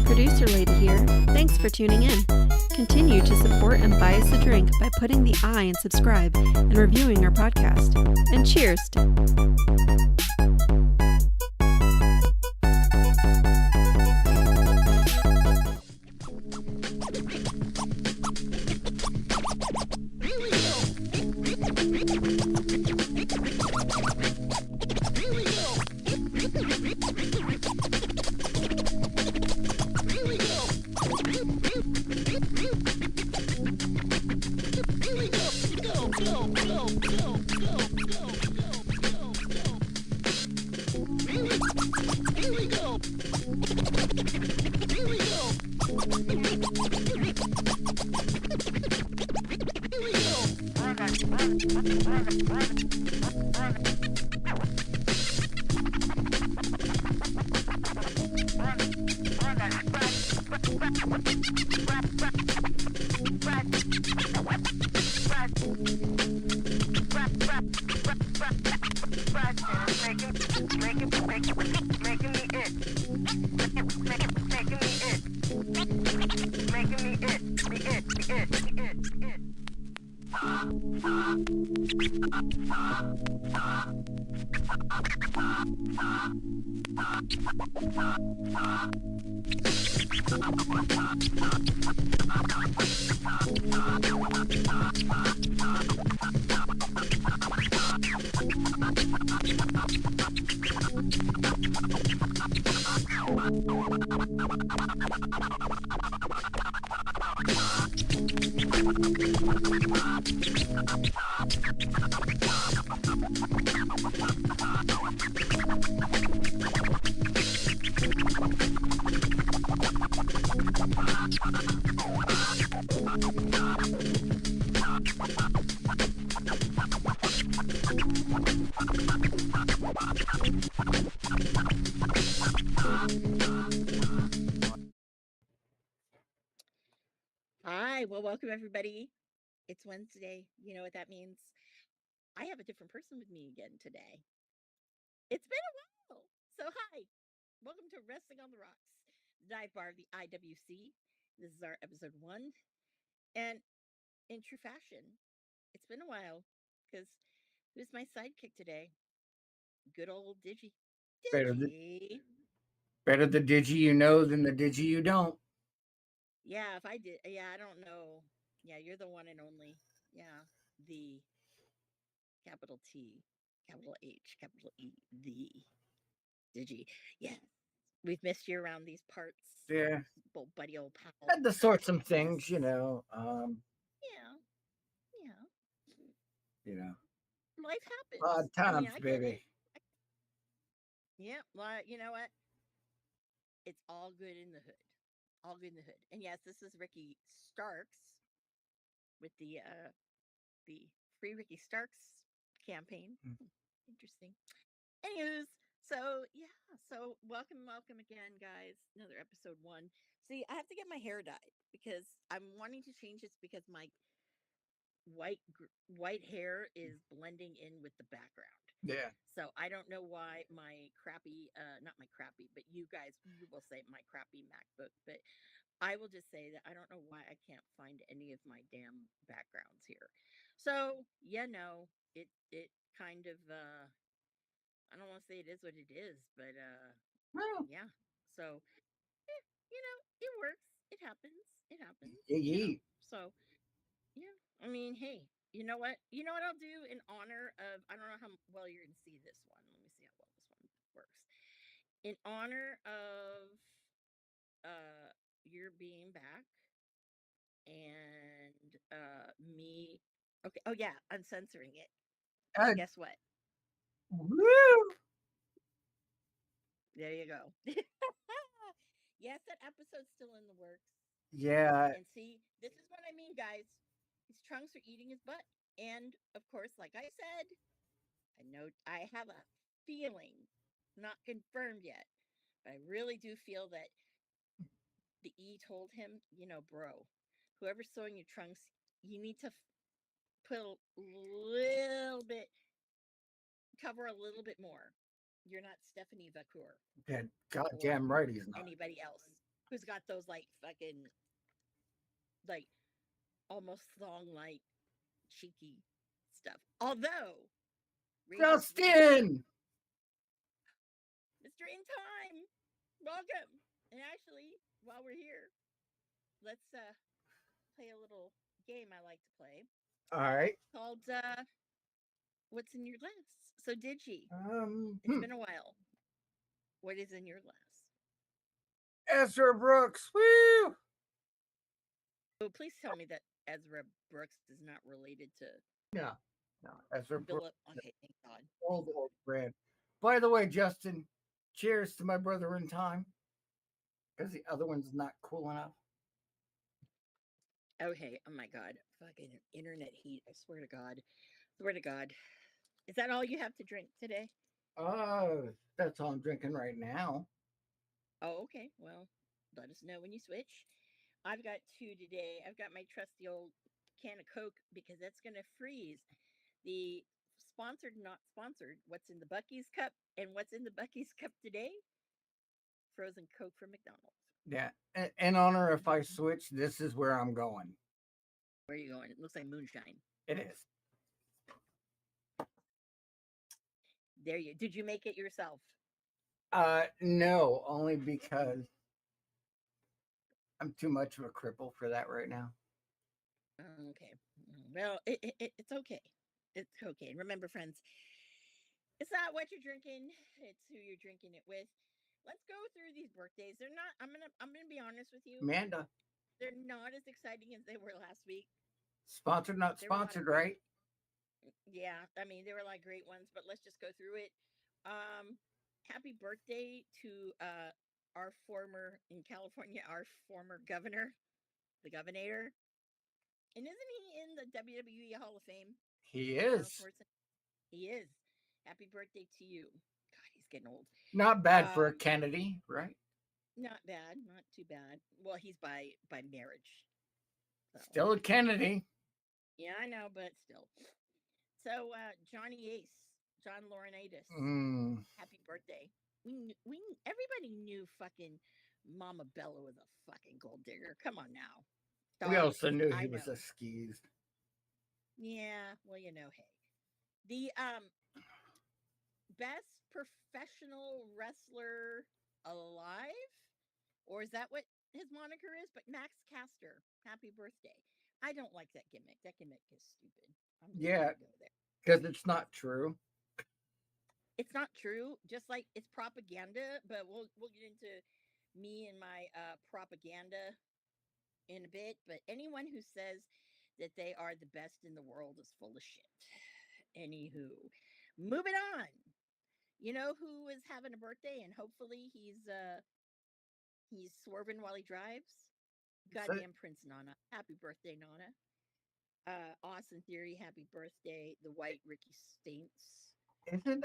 Producer Lady here. Thanks for tuning in. Continue to support and buy us a drink by putting the I in subscribe and reviewing our podcast. And cheers! Hi, well, welcome everybody. It's Wednesday. You know what that means? I have a different person with me again today. It's been a while. So, hi, welcome to Wrestling on the Rocks, the dive bar of the IWC. This is our episode 1. And in true fashion, it's been a while because who's my sidekick today? Good old Digi. Better the, Digi. better the digi you know than the digi you don't. Yeah, if I did. Yeah, I don't know. Yeah, you're the one and only. Yeah, the capital T, capital H, capital E, the Digi. Yeah, we've missed you around these parts. Yeah, Old buddy, old pal. had to sort some Yes. things, Yeah, you know, life happens. odd times, I get baby. it. Yeah, well, you know what? It's all good in the hood. All good in the hood. And yes, this is Ricky Starks with the Free Ricky Starks campaign. Interesting. Anyways, so yeah, so welcome again, guys. Another episode 1. See, I have to get my hair dyed because I'm wanting to change this because my white hair is blending in with the background. Yeah. So I don't know why my crappy, not my crappy, but you guys, you will say my crappy MacBook, but I will just say that I don't know why I can't find any of my damn backgrounds here. So it kind of I don't want to say it is what it is, but Well, yeah. So it works. It happens. It happens. yeah. So yeah. I mean, hey, you know what? You know what I'll do in honor of I don't know how well you're gonna see this one. Let me see how well this one works. In honor of your being back and me. Okay. Oh yeah, I'm censoring it. Guess what? Woo! There you go. Yes, that episode's still in the works. Yeah. And see, this is what I mean, guys. His trunks are eating his butt. And of course, like I said, I have a feeling, not confirmed yet, but I really do feel that the E told him, bro, whoever's sewing your trunks, you need to put a little bit, cover a little bit more. You're not Stephanie Vacour. Yeah, goddamn right he's not. Anybody else. who's got those like fucking like almost song like cheeky stuff. Although Justin! Mr. In Time, welcome. And actually, while we're here, let's play a little game I like to play All right. called What's in Your Glass? So Digi, it's been a while. What is in your glass? Ezra Brooks. Woo! Oh, please tell me that Ezra Brooks is not related to No. Ezra Brooks. Philip. Okay, thank God. Old friend. By the way, Justin, cheers to my brother in time. Because the other one's not cool enough. Okay, oh my God. Fucking internet heat. I swear to God. Swear to God. Is that all you have to drink today? That's all I'm drinking right now. Oh, okay. Well, let us know when you switch. I've got two today. I've got my trusty old can of Coke because that's going to freeze. The sponsored, not sponsored, what's in the Buc-ee's cup and what's in the Buc-ee's cup today? Frozen Coke from McDonald's. Yeah. In honor, if I switch, this is where I'm going. Where are you going? It looks like moonshine. It is. There you. Did you make it yourself? No, only because I'm too much of a cripple for that right now. Okay. Well, it's okay. It's okay. And remember, friends, it's not what you're drinking; it's who you're drinking it with. Let's go through these birthdays. They're not. I'm gonna be honest with you. Amanda. They're not as exciting as they were last week. Sponsored, not sponsored, right? Yeah, I mean, they were like great ones, but let's just go through it. Happy birthday to our former in California, our former governor, the governor. And isn't he in the WWE Hall of Fame? He is. He is. Happy birthday to you. God, he's getting old. Not bad for a Kennedy, right? Not bad. Not too bad. Well, he's by marriage. So. Still a Kennedy. Yeah, I know, but still. So, Johnny Ace, John Laurinaitis, happy birthday. We everybody knew fucking Mama Bella was a fucking gold digger. Come on now. Dog, we also knew he was a skis. Yeah, well, you know, hey. The best professional wrestler alive? Or is that what his moniker is? But Max Caster, happy birthday. I don't like that gimmick. That gimmick is stupid. Yeah, because it's not true. It's not true. Just like it's propaganda, but we'll get into me and my propaganda in a bit. But anyone who says that they are the best in the world is full of shit. Anywho, moving on. You know who is having a birthday, and hopefully he's swerving while he drives. Goddamn Prince Nana. Happy birthday, Nana. Austin Theory, happy birthday. The White Ricky Stinks. Isn't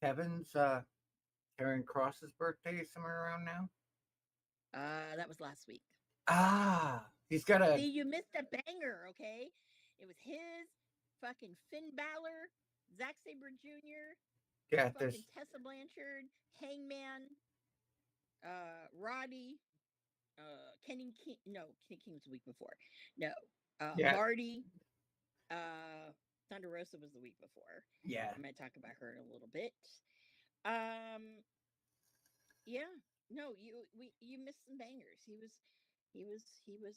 Kevin's Karen Cross's birthday somewhere around now? That was last week. He's got a. See, you missed a banger, okay? It was his, fucking Finn Balor, Zack Sabre Jr., fucking Tessa Blanchard, Hangman, Roddy, Kenny King. No, Kenny King was the week before. No, Marty. Thunder Rosa was the week before. Yeah, I'm gonna talk about her in a little bit. Yeah, no, you missed some bangers. He was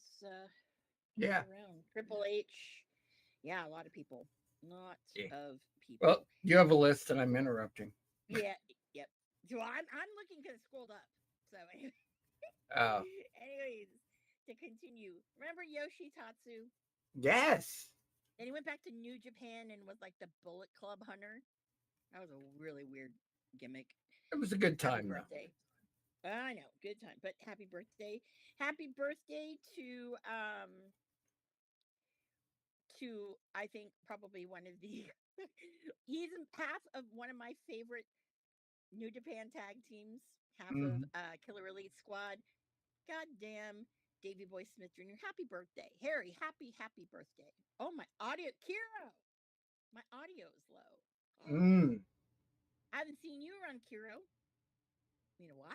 around. Triple H. Yeah, a lot of people. Lots of people. Well, you have a list, and I'm interrupting. Yeah. Yep. So I'm looking because it scrolled up. So anyway. Anyways, to continue, remember Yoshi Tatsu? Yes. And he went back to New Japan and was like the Bullet Club hunter. That was a really weird gimmick. It was a good time, though. I know, good time. But happy birthday! Happy birthday to I think probably one of the he's half of one of my favorite New Japan tag teams. Half of Killer Elite Squad. Goddamn, Davey Boy Smith Jr. Happy birthday, Harry! Happy birthday! Oh, my audio, Kiro. My audio is low. I haven't seen you run, Kiro. in a while.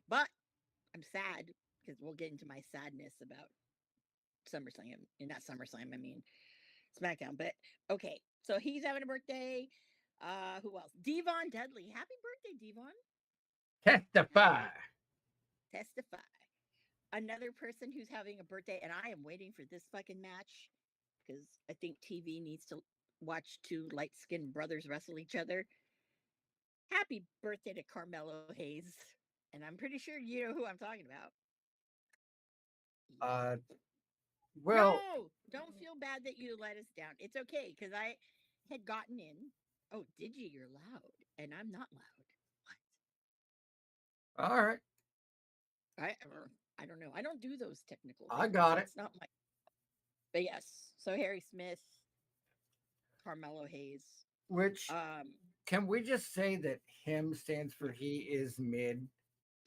But I'm sad because we'll get into my sadness about SummerSlam. And not SummerSlam, I mean SmackDown. But okay, so he's having a birthday. Who else? Devon Dudley. Happy birthday, Devon. Testify. Testify. Another person who's having a birthday, and I am waiting for this fucking match because I think TV needs to watch two light skinned brothers wrestle each other. Happy birthday to Carmelo Hayes. And I'm pretty sure you know who I'm talking about. Uh, well, No, don't feel bad that you let us down. It's okay because I had gotten in. Oh, did you? You're loud, and I'm not loud. all right. What? I don't know. I don't do those technical. I Things. got it. That's not my. But yes, so Harry Smith, Carmelo Hayes. Which can we just say that him stands for he is mid?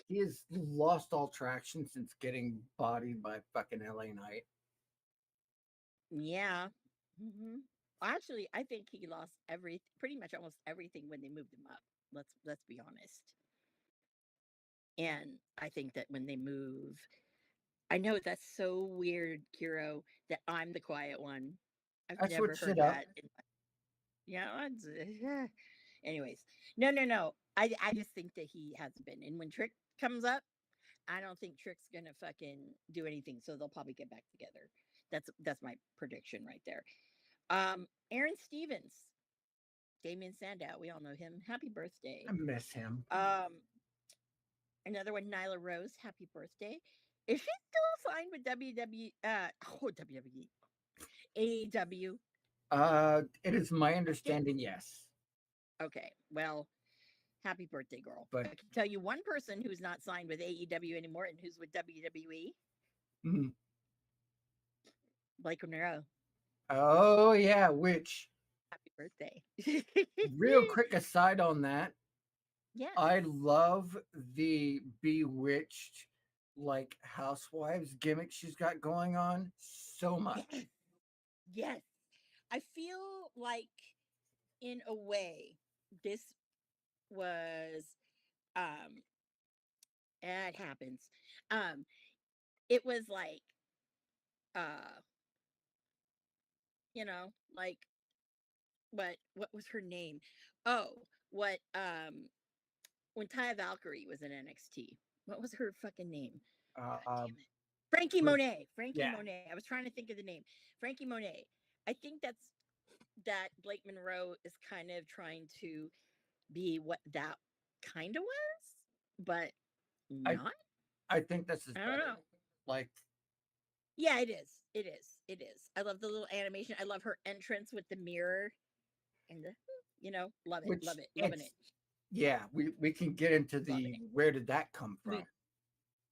He has lost all traction since getting bodied by fucking LA Knight. Yeah. Actually, I think he lost pretty much almost everything when they moved him up. Let's be honest. And I think that when they move, I know that's so weird, Kiro, that I'm the quiet one. I've I never switched heard it up. that. Yeah. Anyways, no. I just think that he hasn't been. And when Trick comes up, I don't think Trick's gonna fucking do anything. So they'll probably get back together. That's my prediction right there. Aaron Stevens, Damian Sandow, we all know him. Happy birthday. I miss him. Another one, Nyla Rose. Happy birthday. Is she still signed with WWE? WWE, AEW. It is my understanding, yes. Okay, well, happy birthday, girl. But I can tell you one person who's not signed with AEW anymore and who's with WWE. Blake Monroe. Oh yeah, which Happy birthday. real quick aside on that. Yeah. I love the Bewitched like housewives gimmick she's got going on so much. Yes. I feel like in a way this was it happens. It was like like what was her name? Oh, what when Taya Valkyrie was in NXT. What was her fucking name? God damn it. Frankie Monet. Frankie Monet. I was trying to think of the name. Frankie Monet. I think that Blake Monroe is kind of trying to be what that kind of was, but not. I think this is I don't know. Like, yeah, it is. It is. It is. I love the little animation. I love her entrance with the mirror and love it. Love it. Loving it. Yeah, we can get into the where did that come from?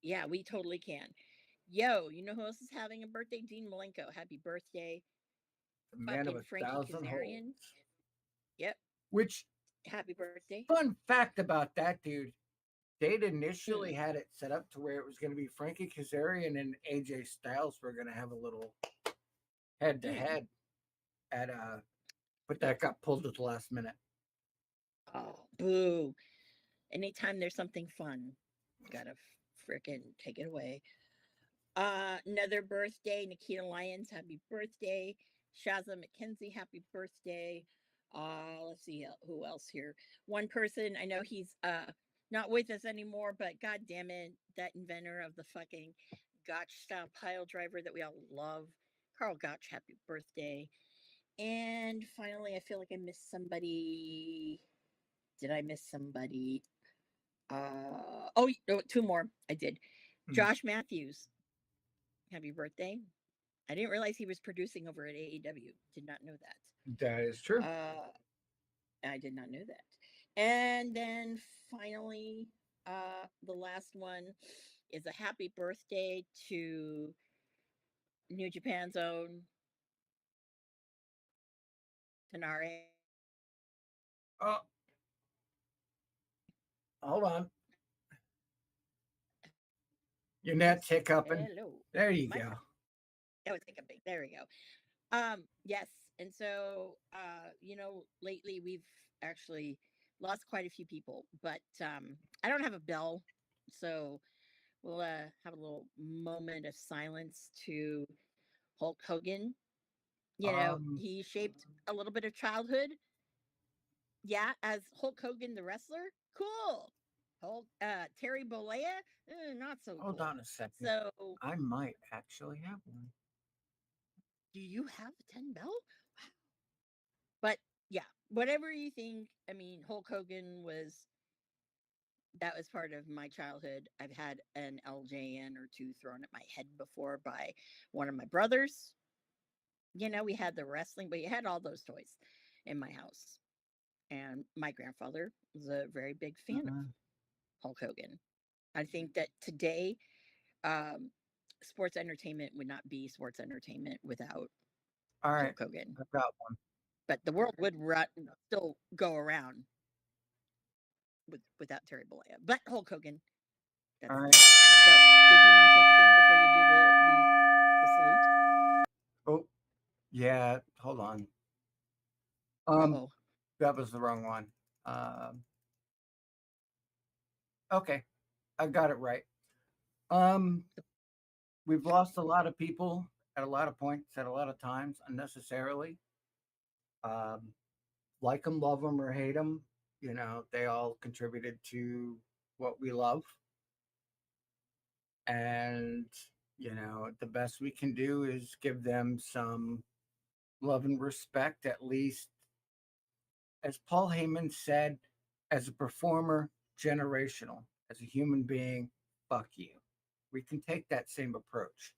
Yeah, we totally can. Yo, you know who else is having a birthday? Dean Malenko. Happy birthday. The man of 1,000 holds. Yep. Which happy birthday. Fun fact about that dude. They'd initially had it set up to where it was going to be Frankie Kazarian and AJ Styles were going to have a little head to head but that got pulled at the last minute. Oh, boo. Anytime there's something fun, gotta frickin' take it away. Another birthday, Nikita Lyons, happy birthday. Shazza McKenzie, happy birthday. Let's see who else here. One person, I know he's not with us anymore, but god damn it, that inventor of the fucking Gotch style pile driver that we all love, Carl Gotch, happy birthday. And finally, I feel like I missed somebody. Did I miss somebody? Two more. I did. Josh Matthews, happy birthday. I didn't realize he was producing over at AEW. Did not know that. That is true. I did not know that. And then finally, the last one is a happy birthday to New Japan's own Tanare. Oh, hold on. Your net's hiccuping. Hello. There you go. That was hiccuping. There we go. Yes. And so, lately we've actually lost quite a few people, but I don't have a bell, so we'll have a little moment of silence to Hulk Hogan. You know, Um, he shaped a little bit of childhood. Yeah, as Hulk Hogan the wrestler, cool. Hulk Terry Bollea, not so hold cool. on a second. So, I might actually have one. do you have a 10 bell? But yeah, whatever you think. I mean, Hulk Hogan was that was part of my childhood. I've had an LJN or two thrown at my head before by one of my brothers. You know, we had the wrestling, but you had all those toys in my house. And my grandfather was a very big fan of Uh, Hulk Hogan. I think that today, um, sports entertainment would not be sports entertainment without all right, Hulk Hogan. I've got one. But the world would still go around without Terry Bollea. But Hulk Hogan, All that's right. the guy. So, did you want to say anything before you do the salute? Oh, yeah. Hold on. Uh-oh. That was the wrong one. Um, okay, I got it right. Um, we've lost a lot of people at a lot of points, at a lot of times, unnecessarily. Um, like them, love them, or hate them, they all contributed to what we love. And, the best we can do is give them some love and respect, at least, as Paul Heyman said, as a performer, generational. As a human being, fuck you. We can take that same approach.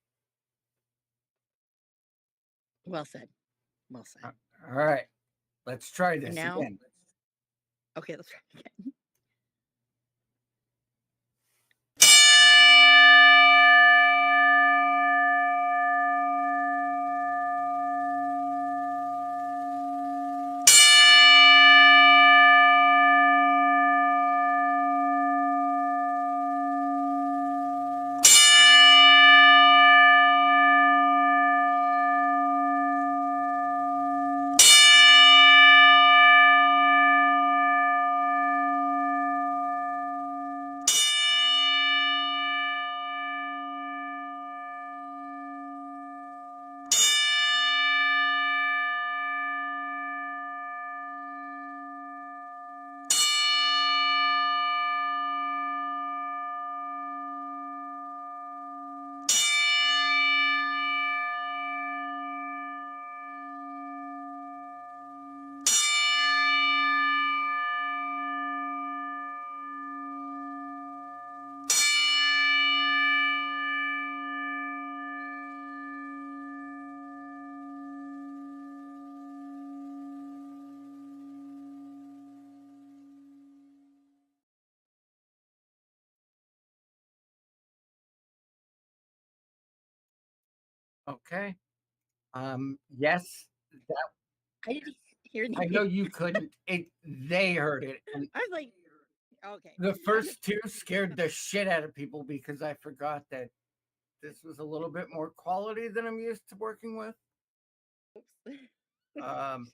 Well said. Well said. All right, let's try And this now, again. okay, let's try again. Okay. Yes, that I didn't hear I know the. you couldn't. They heard it, and I was like, okay. the first two scared the shit out of people because I forgot that this was a little bit more quality than I'm used to working with. Oops. Um,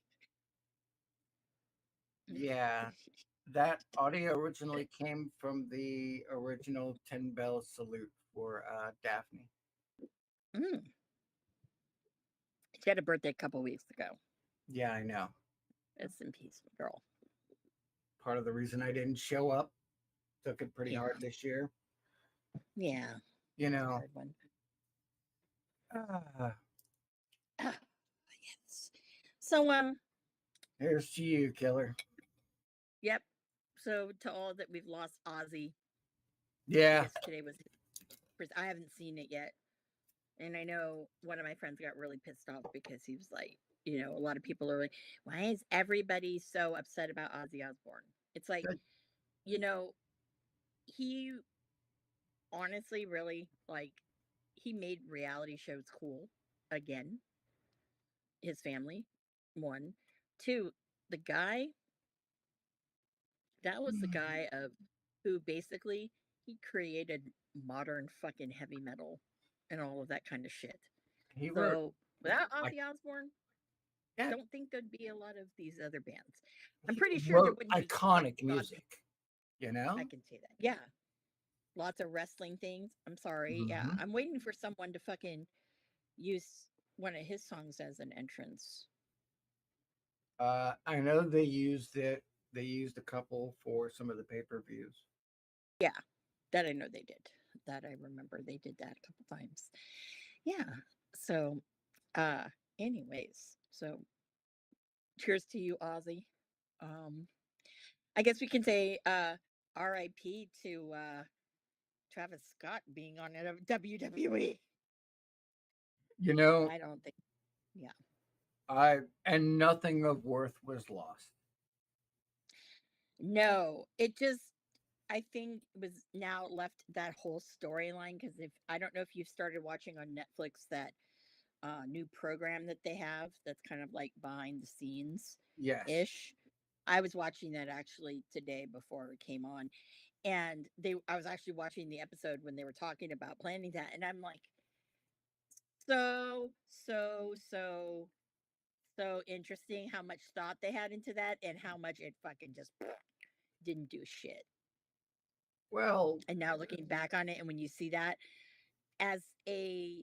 yeah, that audio originally came from the original 10 bell salute for Daphne. Mm. She had a birthday a couple weeks ago. Yeah, I know. Rest in peace, girl. Part of the reason I didn't show up, took it pretty Yeah. hard this year. Yeah. You It's a know, hard one. ah, Yes. So here's to you, killer. yep. So to all that we've lost Ozzy. Yeah. Yesterday was I haven't seen it yet. And I know one of my friends got really pissed off because he was like, you know, a lot of people are like, why is everybody so upset about Ozzy Osbourne? It's like, Good. you know, he honestly really like he made reality shows cool again. His family, one. Two, the guy that was the guy of who basically he created modern fucking heavy metal and all of that kind of shit. He wrote So without like Ozzy Osbourne, I Yeah, don't think there'd be a lot of these other bands. I'm he pretty sure there wrote wouldn't be like iconic God. music, you I know? can say that. Yeah, lots of wrestling things. I'm sorry. Yeah, Hmm. I'm waiting for someone to fucking use one of his songs as an entrance. I know they used it. They used a couple for some of the pay-per-views. Yeah, that I know they did. That I remember they did that a couple times. Yeah. So, uh, anyways, so cheers to you, Ozzy. Um, I guess we can say R.I.P. to Travis Scott being on a WWE. You know, I don't think. Yeah. I and nothing of worth was lost. No, it just I think was now left that whole storyline because if I don't know if you've started watching on Netflix that new program that they have that's kind of like behind the scenes Yes. ish. I was watching that actually today before it came on, and they I was actually watching the episode when they were talking about planning that, and I'm like, so so so so interesting how much thought they had into that and how much it fucking just didn't do shit. Well, And now looking back on it, and when you see that as a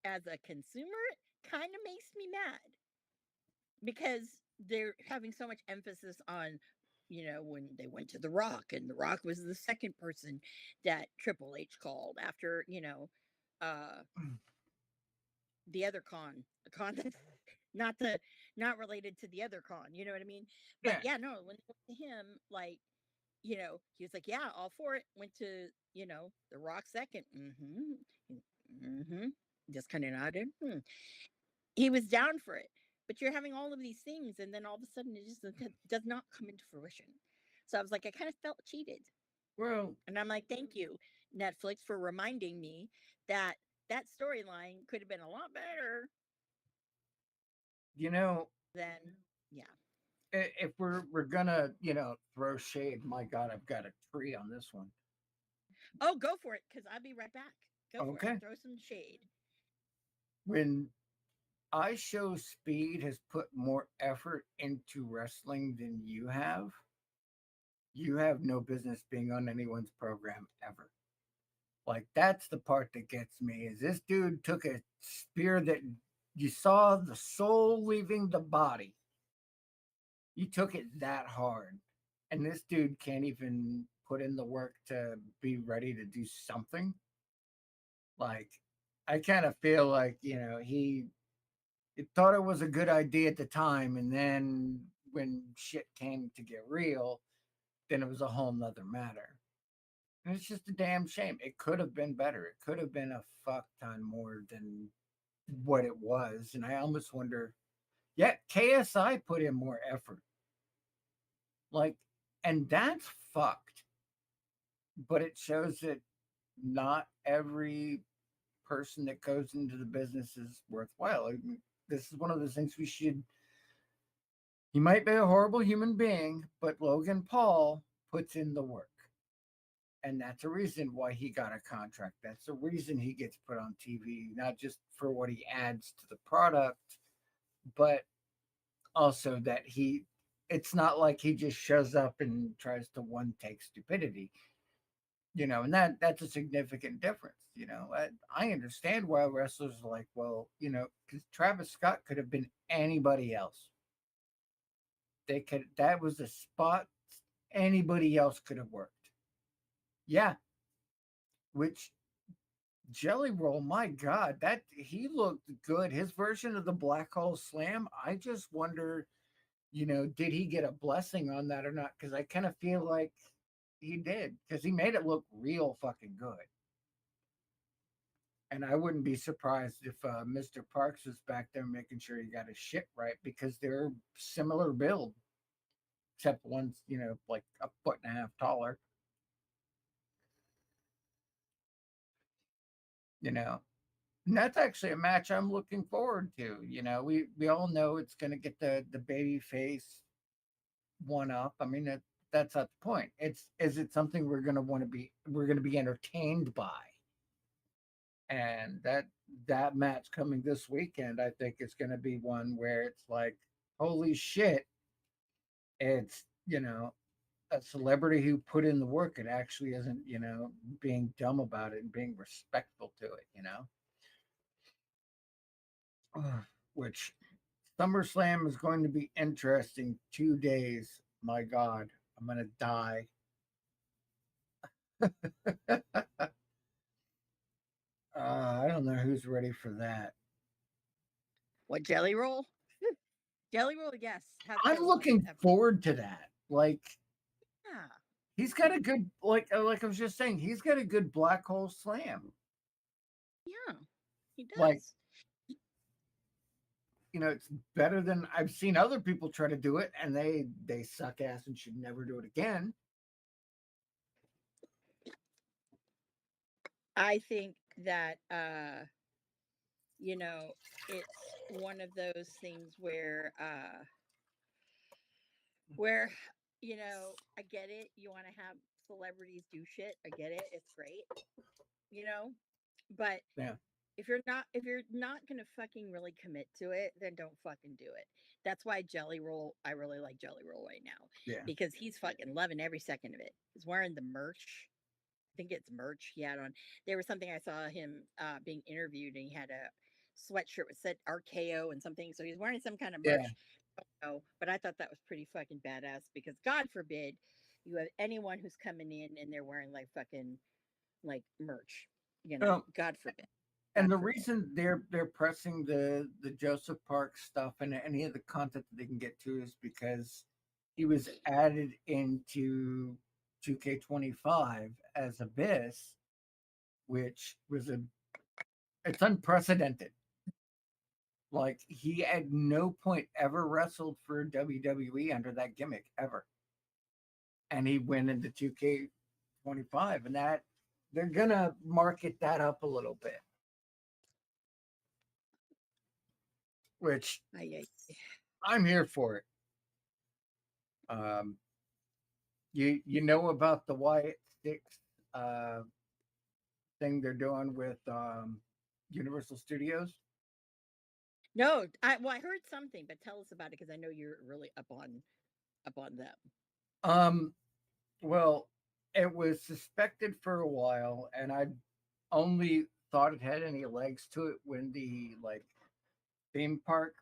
as a consumer, it kind of makes me mad because they're having so much emphasis on, when they went to The Rock, and The Rock was the second person that Triple H called after, uh, the other the con that's not the not related to the other con. You know what I mean? But yeah. yeah, no, when it went to him, like, he was like, yeah, all for it. Went to, The Rock second. Just kind of nodded. He was down for it. But you're having all of these things, and then all of a sudden it just does not come into fruition. So I was like, I kind of felt cheated. Well, And I'm like, thank you, Netflix, for reminding me that that storyline could have been a lot better you know, than, yeah. if we're gonna, throw shade, my God, I've got a tree on this one. Oh, go for it, because I'll be right back. Go for it. Okay. Throw some shade. When I Show Speed has put more effort into wrestling than you have no business being on anyone's program ever. Like that's the part that gets me is this dude took a spear that you saw the soul leaving the body. You took it that hard. And this dude can't even put in the work to be ready to do something. Like I kind of feel like, he it thought it was a good idea at the time, and then when shit came to get real, then it was a whole nother matter. And it's just a damn shame. It could have been better. It could have been a fuck ton more than what it was. And I almost wonder, yeah, KSI put in more effort. Like, and that's fucked. But it shows that not every person that goes into the business is worthwhile. I mean, this is one of those things we should. He might be a horrible human being, but Logan Paul puts in the work. And that's a reason why he got a contract. That's the reason he gets put on TV, not just for what he adds to the product, but also that it's not like he just shows up and tries to one take stupidity, and that's a significant difference. I understand why wrestlers are like, well, because Travis Scott could have been anybody else. That was a spot anybody else could have worked. Yeah, which Jelly Roll, my God, that he looked good. His version of the Black Hole Slam, I just wonder, did he get a blessing on that or not? Because I kind of feel like he did, because he made it look real fucking good. And I wouldn't be surprised if Mr. Parks was back there making sure he got his shit right because they're similar build, except one's, like a foot and a half taller. You know, And that's actually a match I'm looking forward to. We all know it's going to get the baby face one up. I mean, that's not the point. Is it something we're going to be entertained by? And that match coming this weekend, I think is going to be one where it's like holy shit, it's, a celebrity who put in the work and actually isn't, being dumb about it and being respectful to it. Which SummerSlam is going to be interesting. 2 days. My God, I'm going to die. I don't know who's ready for that. What, Jelly Roll? Jelly Roll, yes. I'm looking forward to that. Like, Yeah. he's got a good, like I was just saying, he's got a good black hole slam. Yeah, he does. Like, it's better than I've seen other people try to do it, and they suck ass and should never do it again. I think that it's one of those things where I get it. You want to have celebrities do shit. I get it. It's great. But Yeah. if you're not gonna fucking really commit to it, then don't fucking do it. That's why Jelly Roll, I really like Jelly Roll right now. Yeah. Because he's fucking loving every second of it. He's wearing the merch. I think it's merch he had on. There was something I saw him being interviewed, and he had a sweatshirt with said RKO and something. So he's wearing some kind of merch. Oh, but I thought that was pretty fucking badass because God forbid you have anyone who's coming in and they're wearing like fucking like merch. God forbid. And the reason they're pressing the Joseph Park stuff and any of the content that they can get to is because he was added into 2K25 as Abyss, which was it's unprecedented. Like, he at no point ever wrestled for WWE under that gimmick ever, and he went into 2K25, and that they're gonna market that up a little bit. Which I'm here for it. You know about the Wyatt Six thing they're doing with Universal Studios? No, I heard something, but tell us about it because I know you're really up on them. Well, it was suspected for a while, and I only thought it had any legs to it when the theme park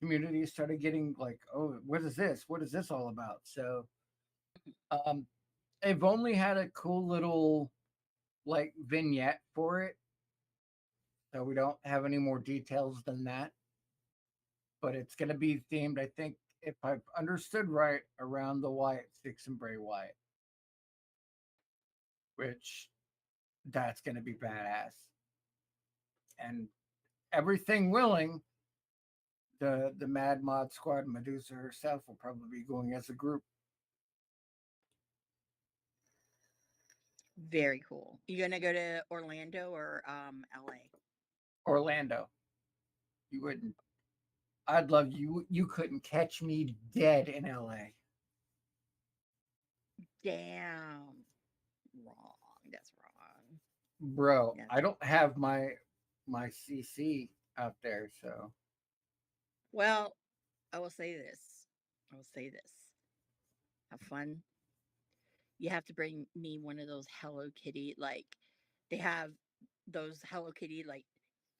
community started getting like, oh, what is this? What is this all about? So they've only had a cool little vignette for it. So we don't have any more details than that. But it's gonna be themed, I think, if I've understood right, around the Wyatt Six and Bray Wyatt. Which that's gonna be badass. And everything willing, the Mad Mod Squad, Medusa herself, will probably be going as a group. Very cool. You gonna go to Orlando or LA? Orlando. You wouldn't. I'd love you. You couldn't catch me dead in LA. Damn. Wrong. That's wrong. Bro, yeah. I don't have my CC out there, so. Well, I will say this. Have fun. You have to bring me one of those Hello Kitty, like they have those Hello Kitty like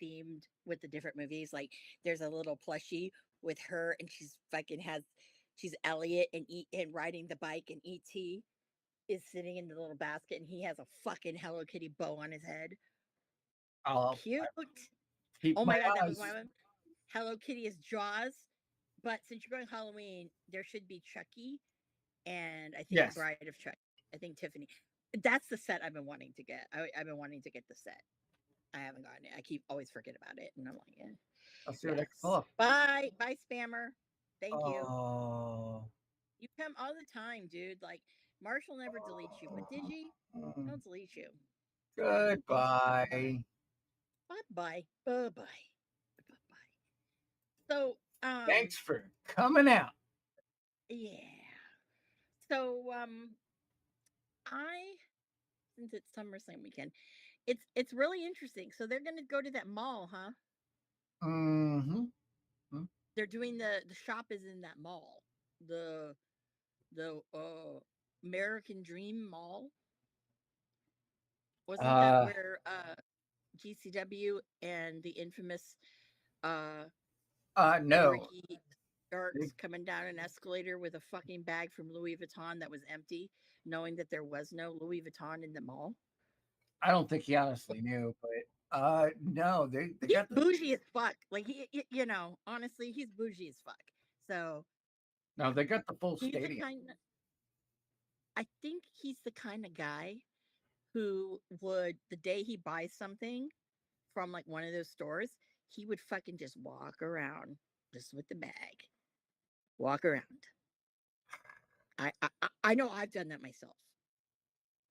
themed with the different movies. Like there's a little plushie with her, and she's Elliot and riding the bike, and E.T. is sitting in the little basket, and he has a fucking Hello Kitty bow on his head. Oh, cute! Oh my God, that was my one. Hello Kitty is Jaws, but since you're going Halloween, there should be Chucky, and I think Bride of Chucky. I think Tiffany. That's the set I've been wanting to get. I've been wanting to get the set. I haven't gotten it. I always forget about it, and I'm like, yeah. I'll see what I can pull off. Bye, spammer. Thank you. Oh. You come all the time, dude. Like Marshall never deletes you, but Digi, he'll delete you. Goodbye. Bye. Bye. So, thanks for coming out. Yeah. So, since it's SummerSlam weekend, it's really interesting. So they're gonna go to that mall, huh? Mm-hmm. they're doing the shop is in that mall, the American Dream Mall. Wasn't that Uh, where GCW and the infamous uh no. Ricky Starks coming down an escalator with a fucking bag from Louis Vuitton that was empty, knowing that there was no Louis Vuitton in the mall? I don't think he honestly knew, but no, they He's got the bougie as fuck. Like you know, honestly, he's bougie as fuck. So no, they got the full he's the stadium. kind. I think he's the kind of guy who would, the day he buys something from like one of those stores, he would fucking just walk around just with the bag, walk around. I know I've done that myself.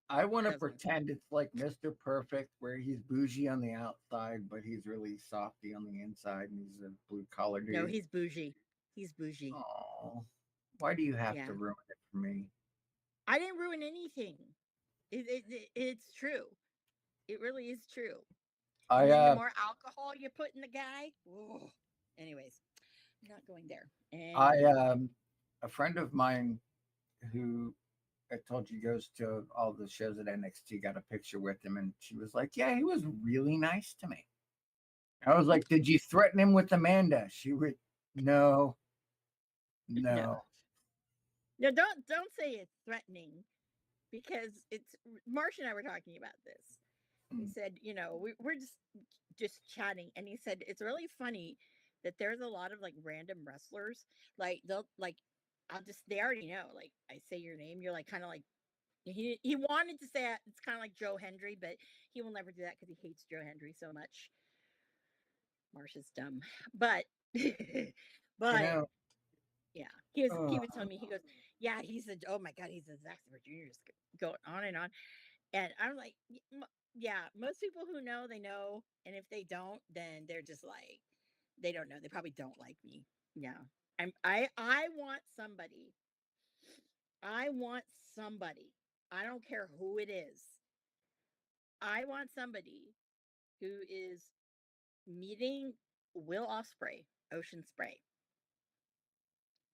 I want to Doesn't pretend it's like Mr. Perfect, where he's bougie on the outside, but he's really softy on the inside, and he's a blue collar no, dude. he's bougie. He's bougie. Oh, why do you have Yeah, to ruin it for me? I didn't ruin anything. It's true. It really is true. And then the I more alcohol you put in the guy, oh. Anyways, I'm not going there. I Anyway. a friend of mine who I told you goes to all the shows at NXT got a picture with him, and she was like, "Yeah, he was really nice to me." I was like, "Did you threaten him with Amanda?" She would, no, No. no. No, don't say it's threatening, because it's Marsh and I were talking about this. He Mm. said, you know, we're just chatting, and he said it's really funny that there's a lot of like random wrestlers, like they'll like, I'll just, they already know, like I say your name, you're like kind of like, he wanted to say it's kind of like Joe Hendry, but he will never do that because he hates Joe Hendry so much. Marsh is dumb, but You but know, yeah, he was uh, telling me, he goes, yeah, he's a, oh my god, he's a Zack Sabre Jr. Just going on and on. And I'm like, yeah, most people who know, they know. And if they don't, then they're just like, they don't know. They probably don't like me. Yeah. I want somebody. I want somebody. I don't care who it is. I want somebody who is meeting Will Ospreay, Ocean Spray,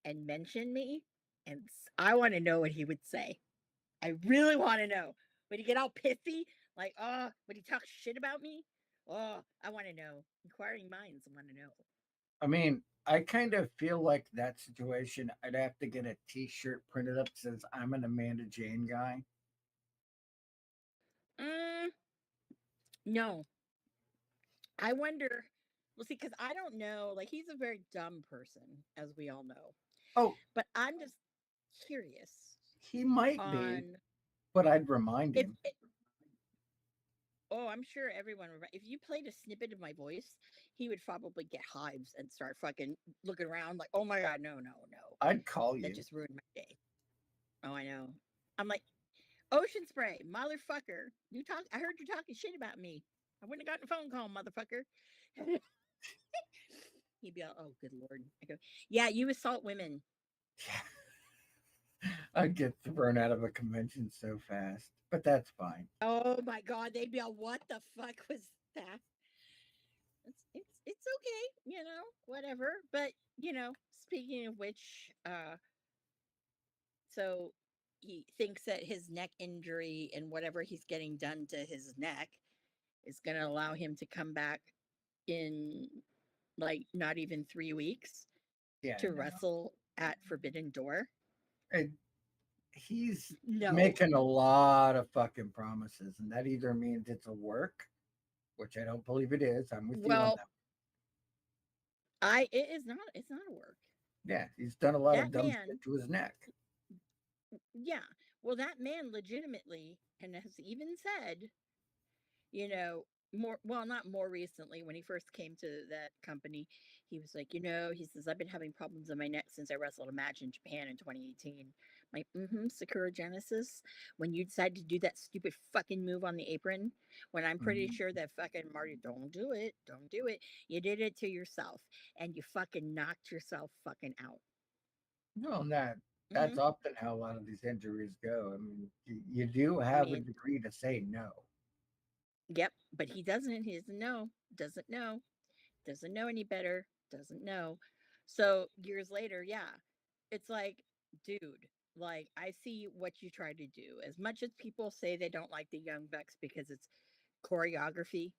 and mention me. And I want to know what he would say. I really want to know. Would he get all pissy? Like, oh, would he talk shit about me? Oh, I want to know. Inquiring minds want to know. I mean, I kind of feel like that situation. I'd have to get a T-shirt printed up that says I'm an Amanda Jane guy. Mm, no. I wonder. Well, see, because I don't know. Like, he's a very dumb person, as we all know. Oh, But I'm just curious he might be, on but I'd remind if him. oh, I'm sure everyone would. If you played a snippet of my voice, he would probably get hives and start fucking looking around like, oh my god, no, no, no. I'd call That you. just ruined my day. Oh, I know. I'm like, Ocean Spray, motherfucker. I heard you talking shit about me. I wouldn't have gotten a phone call, motherfucker. He'd be like, oh, good lord. I go, yeah, you assault women. I'd get thrown out of a convention so fast, but that's fine. Oh my god, they'd be like, what the fuck was that? It's okay, you know, whatever. But speaking of which, so he thinks that his neck injury and whatever he's getting done to his neck is going to allow him to come back in like not even 3 weeks Yeah, to no. wrestle at Forbidden Door. He's No. making a lot of fucking promises, and that either means it's a work, which I don't believe it is. I'm with you on that. It's not a work. Yeah, he's done a lot of That dumb man, shit to his neck. yeah. Well, that man legitimately, and has even said, not more recently, when he first came to that company, he was like, he says, I've been having problems in my neck since I wrestled a match in Japan in 2018. I'm like, Sakura Genesis, when you decided to do that stupid fucking move on the apron, when I'm pretty sure that fucking Marty, don't do it, you did it to yourself, and you fucking knocked yourself fucking out. No, that's often how a lot of these injuries go. I mean, you do have a degree to say no. Yep, but he doesn't. He doesn't know. Doesn't know any better. Doesn't know. So years later, yeah, it's like, dude, like I see what you try to do. As much as people say they don't like the Young Bucks because it's choreography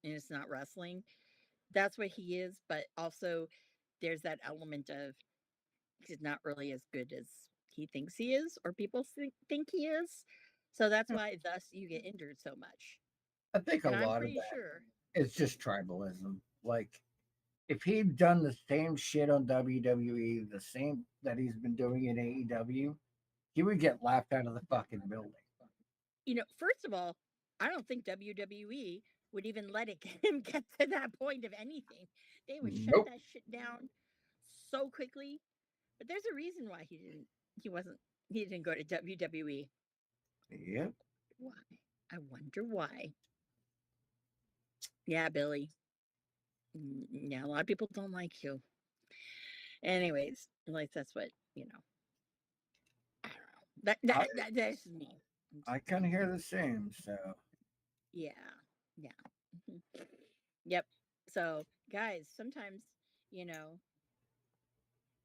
and it's not wrestling, that's what he is. But also, there's that element of he's not really as good as he thinks he is, or people think he is. So that's why, thus, you get injured so much. I think a And I'm lot of pretty that sure. is just tribalism. Like, if he'd done the same shit on WWE, the same that he's been doing in AEW, he would get laughed out of the fucking building. First of all, I don't think WWE would even let him get to that point of anything. They would shut Nope. that shit down so quickly. But there's a reason why he didn't go to WWE. Yep. Why? I wonder why. Yeah, Billy. Yeah, a lot of people don't like you. Anyways, like that's what, I don't know. That's me. I kind of hear the same. So Yeah. Yeah. Mhm. Yep. So, guys, sometimes, you know,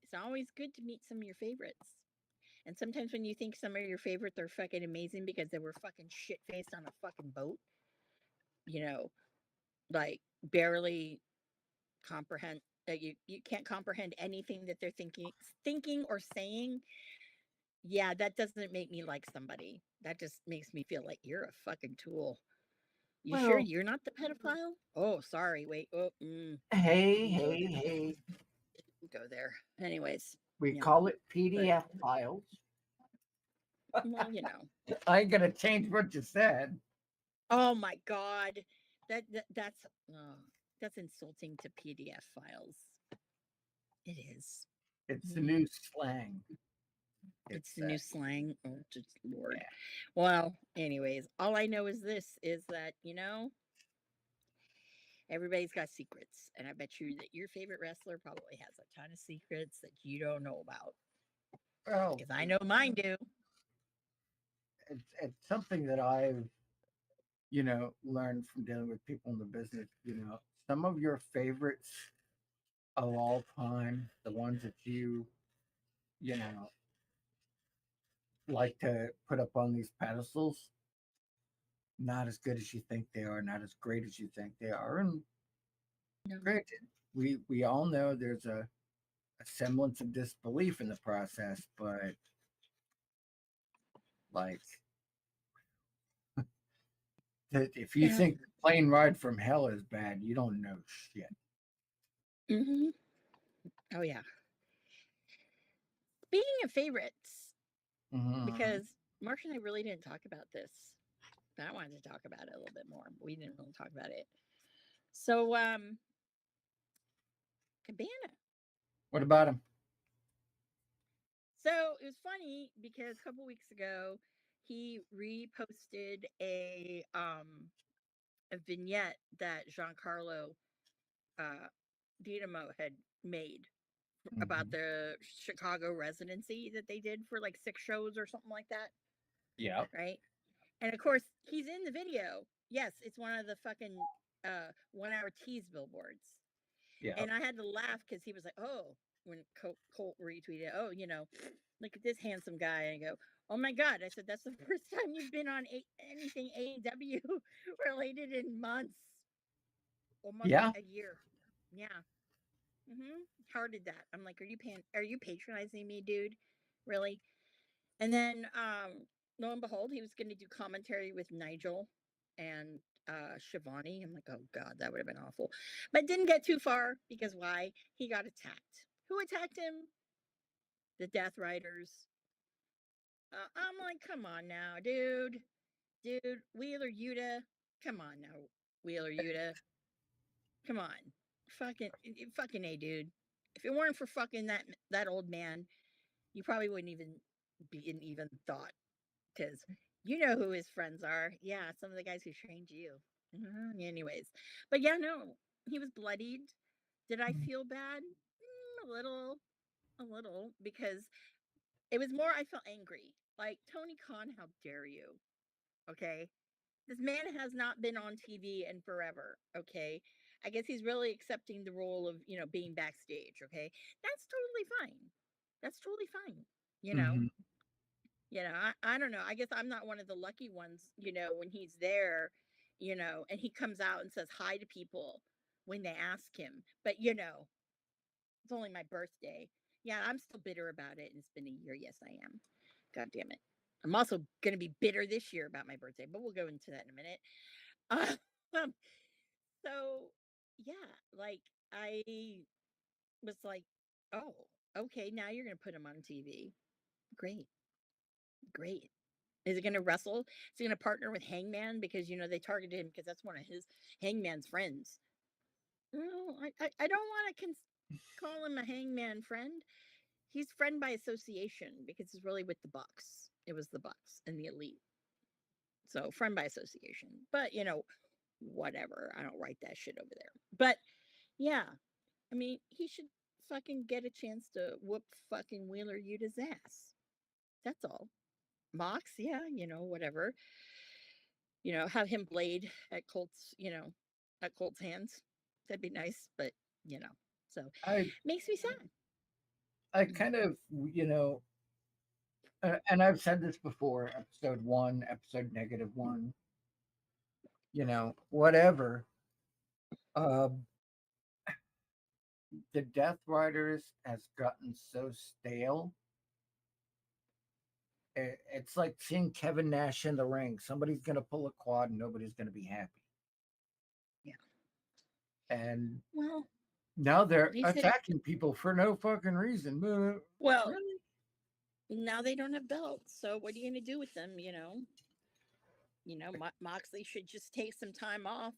it's always good to meet some of your favorites. And sometimes when you think some of your favorites are fucking amazing because they were fucking shit faced on a fucking boat, you know, like barely comprehend that you can't comprehend anything that they're thinking or saying. Yeah, that doesn't make me like somebody. That just makes me feel like you're a fucking tool. You sure well, you're not the pedophile? Oh, sorry. Wait. Oh, hey, go hey, there. hey. Go there. Anyways, We yeah. call it But PDF files. well, I ain't gonna change what you said. oh my god, that's that's insulting to PDF files. It is. It's the Mhm. new slang. It's It's the new slang. Oh, just Lord. yeah. Well, anyways, all I know is this: is that everybody's got secrets, and I bet you that your favorite wrestler probably has a ton of secrets that you don't know about. Well, Because I know mine do. it's something that I've learned from dealing with people in the business. Some of your favorites of all time, the ones that you know like to put up on these pedestals, not as good as you think they are, not as great as you think they are. And No. granted, we all know there's a semblance of disbelief in the process, but like that if you Yeah. think the plane ride from hell is bad, you don't know shit. Hmm. Oh yeah. Speaking of favorites, Mhm. because Mark and I really didn't talk about this. I wanted to talk about it a little bit more, but we didn't really talk about it. So, Cabana. What about him? So it was funny because a couple weeks ago he reposted a vignette that Giancarlo Dinamo had made about Mhm. the Chicago residency that they did for like 6 shows or something like that, Yeah. right? And of course, he's in the video. Yes, it's one of the fucking 1 hour tease billboards. Yeah. And I had to laugh because he was like, "Oh," when Colt retweeted, "Oh, look at this handsome guy," and I go, "Oh my god!" I said, "That's the first time you've been on anything AEW related in months, almost Yeah. a year." Yeah. How did that? I'm like, Are you patronizing me, dude? Really? And then, lo and behold, he was going to do commentary with Nigel and Shivani. I'm like, oh god, that would have been awful. But didn't get too far because why? He got attacked. Who attacked him? The Death Riders. I'm like, come on now, dude, Wheeler Yuta. Come on now, Wheeler Yuta. Come on, fucking a, dude. If it weren't for fucking that old man, you probably wouldn't even be in even thought because you know who his friends are. Yeah, some of the guys who trained you. Anyways, but yeah, no, he was bloodied. Did I feel bad? A little, because it was more. I felt angry. Like Tony Khan, how dare you? Okay, this man has not been on TV in forever. Okay, I guess he's really accepting the role of, being backstage. Okay. That's totally fine. That's totally fine. You know, Hmm. I don't know. I guess I'm not one of the lucky ones, when he's there, and he comes out and says hi to people when they ask him. But, it's only my birthday. Yeah, I'm still bitter about it. And it's been a year. Yes, I am. God damn it. I'm also going to be bitter this year about my birthday, but we'll go into that in a minute. Um, so, yeah, like I was like, oh, okay, now you're going to put him on TV. Great. Great. Is it going to wrestle? Is he going to partner with Hangman? Because, they targeted him because that's one of his Hangman's friends. No, I don't want to call him a Hangman friend. He's friend by association because it's really with the Bucks. It was the Bucks and the Elite. So friend by association. But, whatever. I don't write that shit over there. But yeah, I mean, he should fucking get a chance to whoop fucking Wheeler Yuta's ass. That's all. Mox, yeah, whatever. Have him blade at Colt's hands. That'd be nice, but so I makes me sad. I kind of, and I've said this before, episode one, episode -1, whatever. Um, the Death Riders has gotten so stale. It's like seeing Kevin Nash in the ring. Somebody's gonna pull a quad, and nobody's gonna be happy. Yeah. And Well, now they're he said, attacking people for no fucking reason. well, Really? now they don't have belts, so what are you gonna do with them? Moxley should just take some time off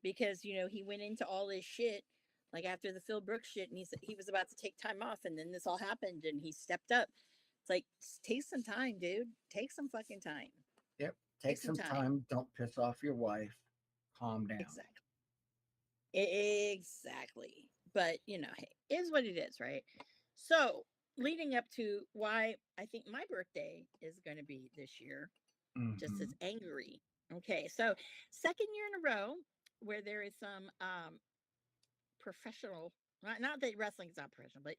because he went into all this shit like after the Phil Brooks shit, and he was about to take time off, and then this all happened, and he stepped up. It's like, take some time, dude. Take some fucking time. Yep. Take Take some some time. time. Don't piss off your wife. Calm down. Exactly. Exactly. But hey, is what it is, right? So leading up to why I think my birthday is going to be this year, just as Mhm. angry. Okay, so second year in a row where there is some professional, not that wrestling is not professional, but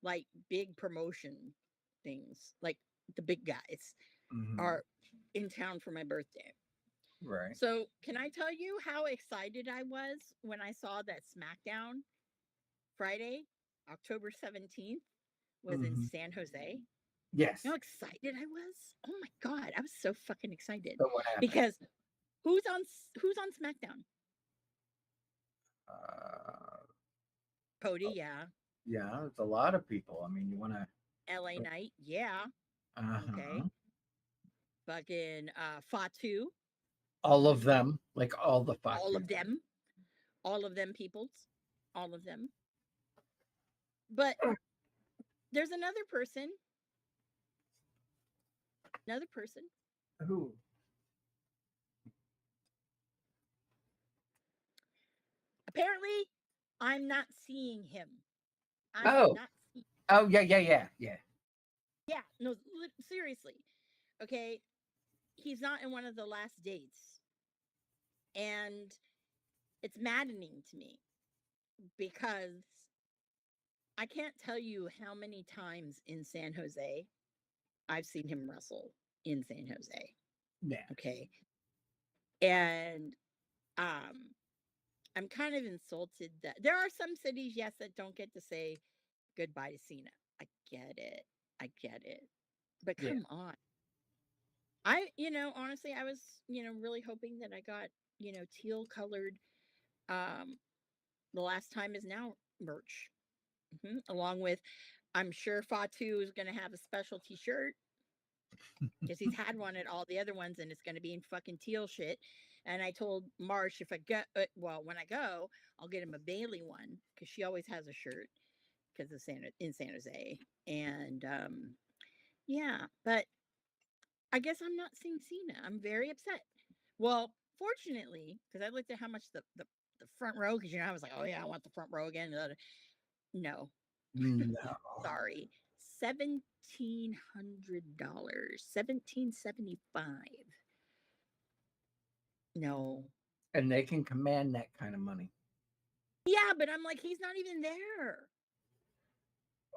like big promotion things, like the big guys Mhm. are in town for my birthday. Right. So can I tell you how excited I was when I saw that SmackDown Friday, October 17th, was in Mhm. San Jose? Yes. You know how excited I was? Oh my god, I was so fucking excited So what happened? because who's on who's on SmackDown? Uh, Cody, oh, yeah. yeah, it's a lot of people. I mean, you want to. LA Knight, yeah. Okay. Uh-huh. Fucking Fatu, All of them, like all the all Fatus. of them, all of them peoples, all of them. But there's another person. Who? Apparently, I'm not seeing him. I am Oh. not seeing. Oh, yeah. Yeah, no, seriously. Okay, he's not in one of the last dates, and it's maddening to me because I can't tell you how many times in San Jose I've seen him wrestle in San Jose. Yeah. Okay. And um I'm kind of insulted that there are some cities, yes, that don't get to say goodbye to Cena. I get it. I get it. But Yeah. come on. Honestly, I was, really hoping that I got, teal colored um the last time is now merch. Along with, I'm sure Fatu is going to have a special t-shirt because he's had one at all the other ones and it's going to be in fucking teal shit. And I told Marsh if I go, when I go, I'll get him a Bailey one because she always has a shirt because of in San Jose. And yeah, but I guess I'm not seeing Cena. I'm very upset. Well, fortunately, because I looked at how much the front row, because I was like, oh yeah, I want the front row again. No, No. sorry, $1,700, 1775. No, And they can command that kind of money. Yeah, but I'm like, he's not even there.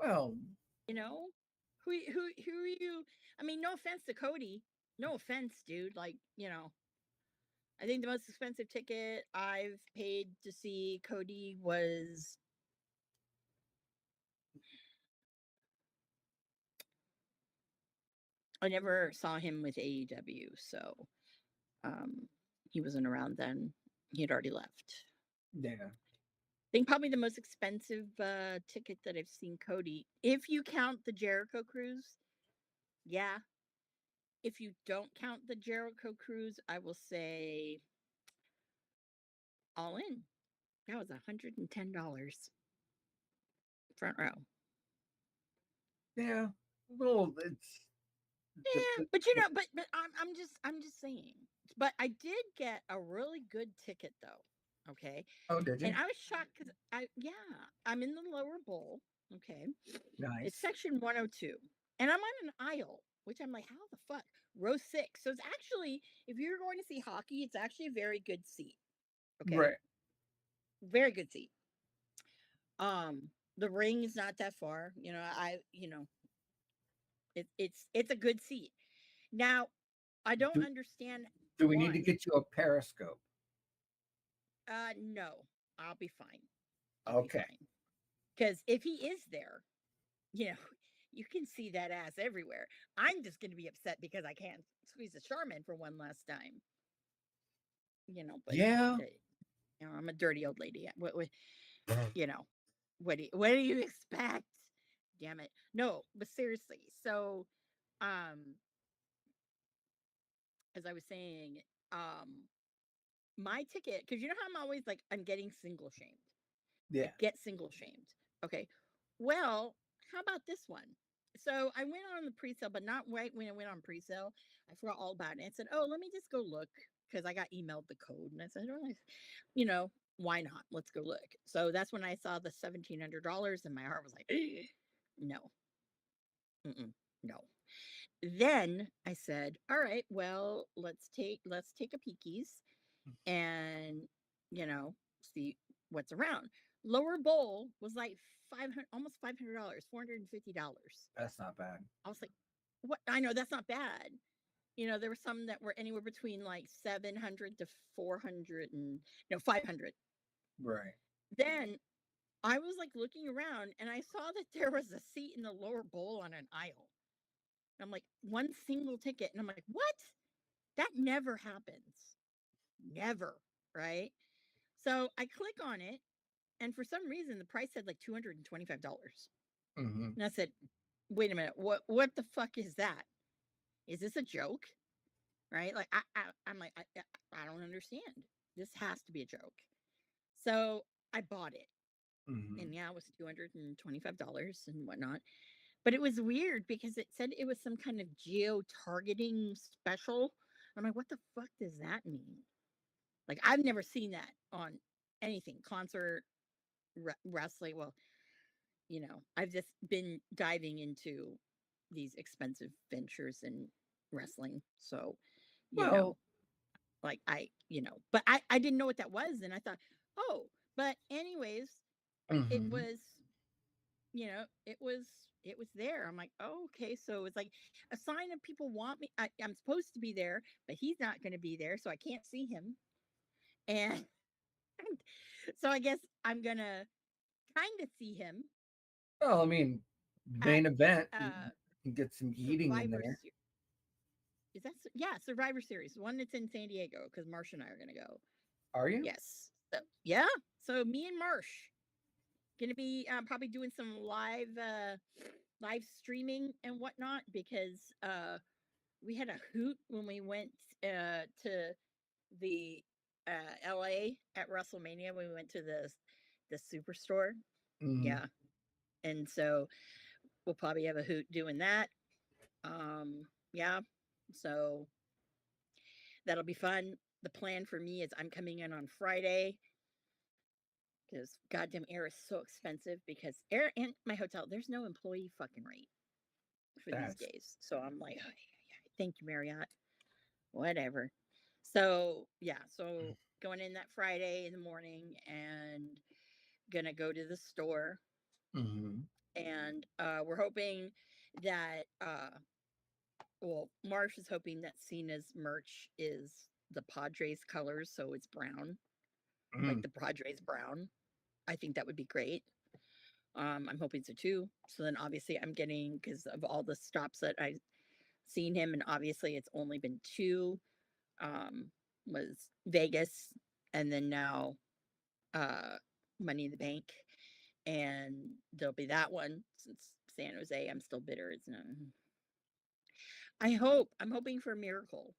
Well, You know, who are you? I mean, no offense to Cody, no offense, dude. Like, I think the most expensive ticket I've paid to see Cody was I never saw him with AEW, so um he wasn't around then. He had already left. yeah. I think probably the most expensive ticket that I've seen Cody, if you count the Jericho cruise, yeah. If you don't count the Jericho cruise, I will say all in. That was $110 front row. Yeah. Well, it's Yeah, but I'm just saying. But I did get a really good ticket though. Okay. oh, did you? And I was shocked because I'm in the lower bowl. Okay. It's Nice. section 102. And I'm on an aisle, which I'm like, how the fuck? Row 6. So it's actually, if you're going to see hockey, it's actually a very good seat. Okay. Right. Very good seat. The ring is not that far. It's a good seat. Now, I don't Do, understand do we need to one. get you a periscope? No, I'll be fine. Okay. Because if he is there, you know, you can see that ass everywhere. I'm just going to be upset because I can't squeeze a Charmin for one last time. But Yeah. I'm a dirty old lady. What what do you expect? Damn it. No, but seriously. So, as I was saying, my ticket, because you know how I'm always like, I'm getting single shamed. Yeah. Get single shamed. Okay. Well, how about this one? So I went on the pre-sale, but not right when it went on pre-sale. I forgot all about it. I said, "Oh, let me just go look," because I got emailed the code, and I said, "Oh, why not? Let's go look." So that's when I saw the $1,700, and my heart was like, "No, no." Then I said, "All right, well, let's take a peekies and see what's around." Lower bowl was like 500, almost $500, $450. That's not bad. I was like, what? I know that's not bad. There were some that were anywhere between like 700 to 400 and 500. Right. Then I was like looking around and I saw that there was a seat in the lower bowl on an aisle. I'm like, one single ticket. And I'm like, what? That never happens. Never. Right. So I click on it. And for some reason, the price said like $225. Mm-hmm. And I said, wait a minute. What the fuck is that? Is this a joke? Right? Like, I'm like, I don't understand. This has to be a joke. So I bought it. Mm-hmm. And yeah, it was $225 and whatnot. But it was weird because it said it was some kind of geo-targeting special. I'm like, what the fuck does that mean? Like, I've never seen that on anything, concert, wrestling. Well, I've just been diving into these expensive ventures in wrestling. So, Well, like but I didn't know what that was. And I thought, oh, but anyways, it was, it was there. I'm like, oh, okay. So it's like a sign of people want me. I'm supposed to be there, but he's not going to be there. So I can't see him. And so I guess I'm going to kind of see him. well, I mean, main event. You can get some eating in there. Is that Survivor Series, one that's in San Diego, because Marsh and I are gonna go. Are you? Yes. So, yeah. So me and Marsh gonna be probably doing some live streaming and whatnot, because we had a hoot when we went to the LA at WrestleMania. We went to the Superstore. Mm-hmm. Yeah. And so we'll probably have a hoot doing that. Yeah. So that'll be fun. The plan for me is I'm coming in on Friday because goddamn air is so expensive, because air and my hotel, there's no employee fucking rate for these days. So I'm like, oh, thank you, Marriott. Whatever. So yeah, so going in that Friday in the morning and gonna go to the store. Hmm. And we're hoping that well, Marsh is hoping that Cena's merch is the Padres colors, so it's brown, like Mm. the Padres brown. I think that would be great. I'm hoping so too. So then obviously I'm getting, because of all the stops that I've seen him, and obviously it's only been two, um, was Vegas and then now uh Money in the Bank. And there'll be that one since San Jose, I'm still bitter. It's not. I'm hoping for a miracle.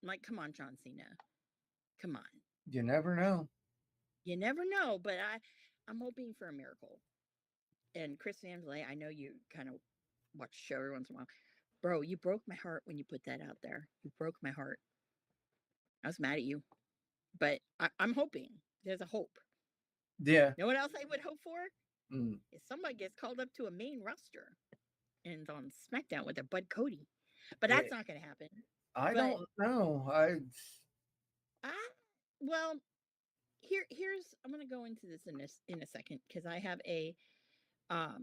Like, come on, John Cena. Come on. You never know. You never know, but I'm hoping for a miracle. And Chris Van Vliet, I know you kind of watch the show every once in a while. Bro, you broke my heart when you put that out there. You broke my heart. I was mad at you. But I'm hoping. There's a hope. Yeah. You know what else I would hope for? Mm. If somebody gets called up to a main roster and on SmackDown with a Bud Cody. But that's not going to happen. I But don't know. well, here's I'm going to go into this in a second because I have a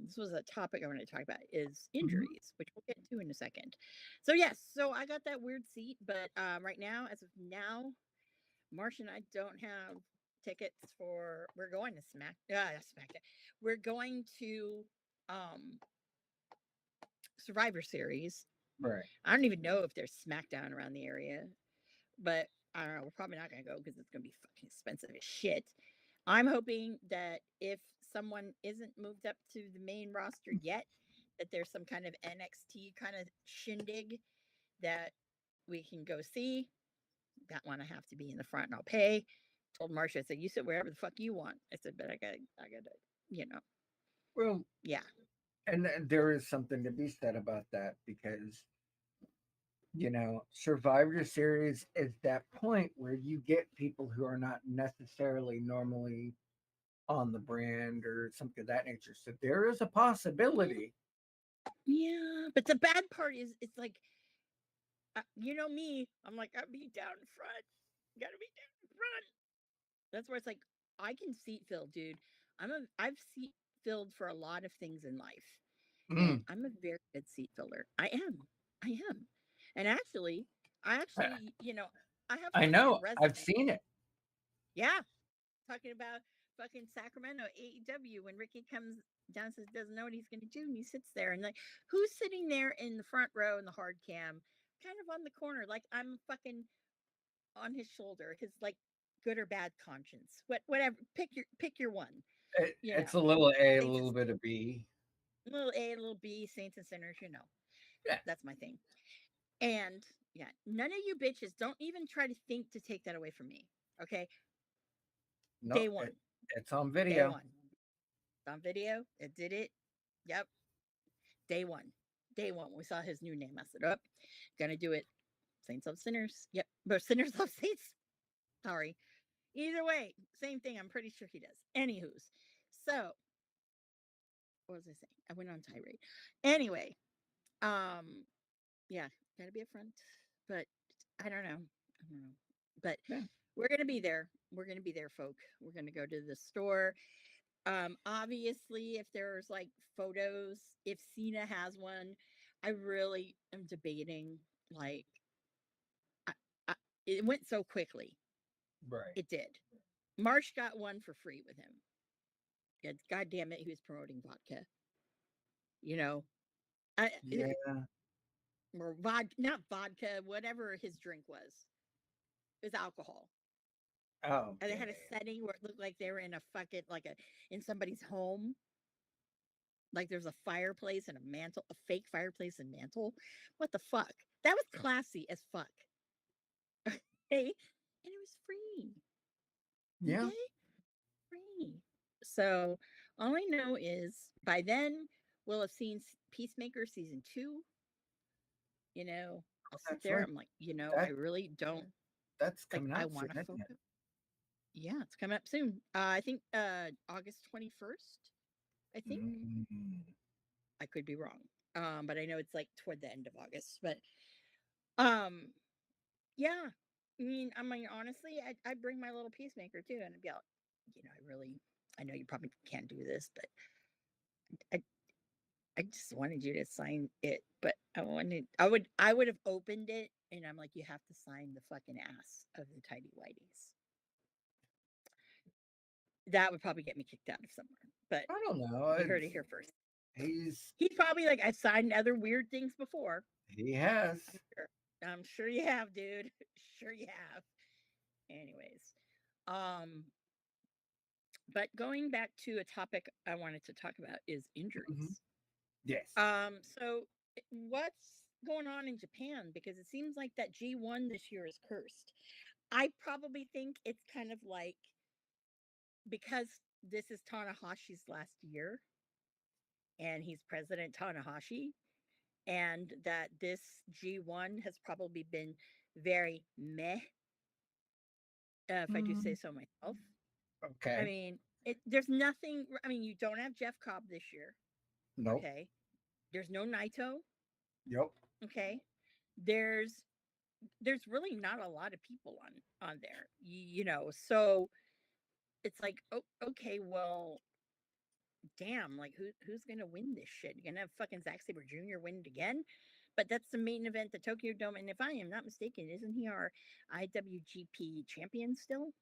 this was a topic I wanted to talk about is injuries, which we'll get to in a second. So yes, so I got that weird seat, but right now, as of now, Marsh and I don't have tickets for. We're going to SmackDown. We're going to um Survivor Series. Right. I don't even know if there's SmackDown around the area, but I don't know. We're probably not going to go because it's going to be fucking expensive as shit. I'm hoping that if someone isn't moved up to the main roster yet, that there's some kind of NXT kind of shindig that we can go see. That one I have to be in the front and I'll pay. Told Marsha, I said, you sit wherever the fuck you want. I said, but I gotta, Well, yeah. and there is something to be said about that because Survivor Series is that point where you get people who are not necessarily normally on the brand or something of that nature. So there is a possibility. Yeah, but the bad part is, it's like, you know me, I'm like, I'll be down front. Gotta be down front. That's where it's like, I can seat fill, dude. I've seat filled for a lot of things in life. And I'm a very good seat filler. I am. And actually, I have I fucking know. I've resume. seen it. Yeah. Talking about fucking Sacramento AEW when Ricky comes down and says doesn't know what he's gonna do, and he sits there and like, who's sitting there in the front row in the hard cam, kind of on the corner, like I'm fucking on his shoulder, his like good or bad conscience. Whatever. Pick your one. It's a little A, a Saints little bit of B. little A, little B, Saints and Sinners, Yeah. That's my thing. And yeah, none of you bitches don't even try to think to take that away from me. Okay. No, Day one. it's on Day video. one. It's on video. It did it. Yep. Day one. Day one. We saw his new name. I said, up. Gonna do it. Saints love sinners. Yep. But sinners love saints. Sorry. Either way, same thing. I'm pretty sure he does. Anywho's. So, what was I saying? I went on tirade. Anyway, yeah, gotta be upfront. But I don't know. But Yeah. we're gonna be there. We're gonna be there, folk. We're gonna go to the store. Obviously, if there's like photos, if Cena has one, I really am debating. Like, I, I, it went so quickly. Right. It did. Marsh got one for free with him. Yeah, God damn it, he was promoting vodka. Yeah. Or vodka, not vodka, whatever his drink was. It was alcohol. Oh. And they had a setting where it looked like they were in a fucking in somebody's home. Like there's a fireplace and a mantle, a fake fireplace and mantle. What the fuck? That was classy as fuck. Okay? And it was free. Yeah. Okay? Free. So all I know is by then we'll have seen Peacemaker season 2. I'll sit there. Right. I'm like, I really don't. That's coming I out want soon, to isn't focus. Yeah, it's coming up soon. I think August 21st. I think. I could be wrong. But I know it's like toward the end of August. But yeah, I mean, honestly, I bring my little peacemaker too, and I'd be like, I know you probably can't do this, but I, I just wanted you to sign it, but I would have opened it, and I'm like, you have to sign the fucking ass of the tidy whities. That would probably get me kicked out of somewhere, but I don't know. you heard it here first. He's He's probably like, I've signed other weird things before. he has. I'm sure you have, dude. Sure you have. Anyways, um, but going back to a topic I wanted to talk about is Mhm. injuries. Yes. So what's going on in Japan? Because it seems like that G1 this year is cursed. I probably think it's kind of like because this is Tanahashi's last year and he's President Tanahashi, and that this G1 has probably been very meh, if I do say Mm, so myself. I okay. mean, there's nothing. I mean, you don't have Jeff Cobb this year. Nope. Okay. There's no Naito. Yep. Okay. There's there's really not a lot of people on there. So it's like, oh, okay, well, damn, like who's gonna win this shit? You're gonna have fucking Zack Sabre Jr. win it again? But that's the main event, the Tokyo Dome, and if I am not mistaken, isn't he our IWGP champion still?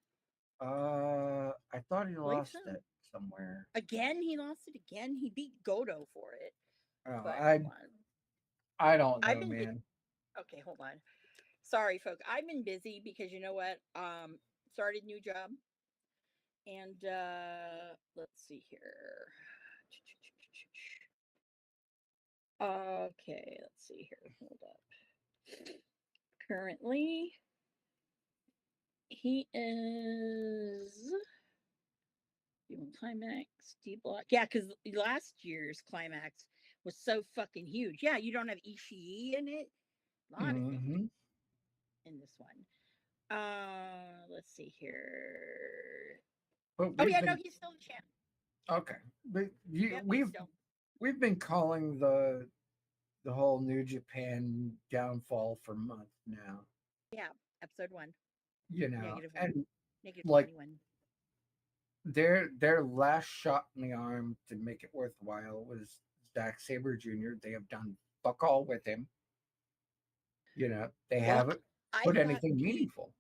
I thought he I believe lost so. it somewhere. Again, he lost it again. He beat Goto for it. Oh, But I hold on. I don't I've know, been man. okay, hold on. Sorry, folks. I've been busy because you know what? Started new job. And let's see here. Okay, let's see here. Hold up. Currently, he is doing Climax, D Block. Yeah, because last year's Climax was so fucking huge. Yeah, you don't have Ishii in it. A lot of things Hmm. in this one. Let's see here. But Oh we've yeah, no, been he's still the champ. okay. But Yep, he's still. we've been calling the whole New Japan downfall for months now. Yeah, episode 1, You know, negative 1, and negative like 21. their last shot in the arm to make it worthwhile was Zack Sabre Jr. They have done fuck all with him. You know, they Well, haven't I put thought anything meaningful.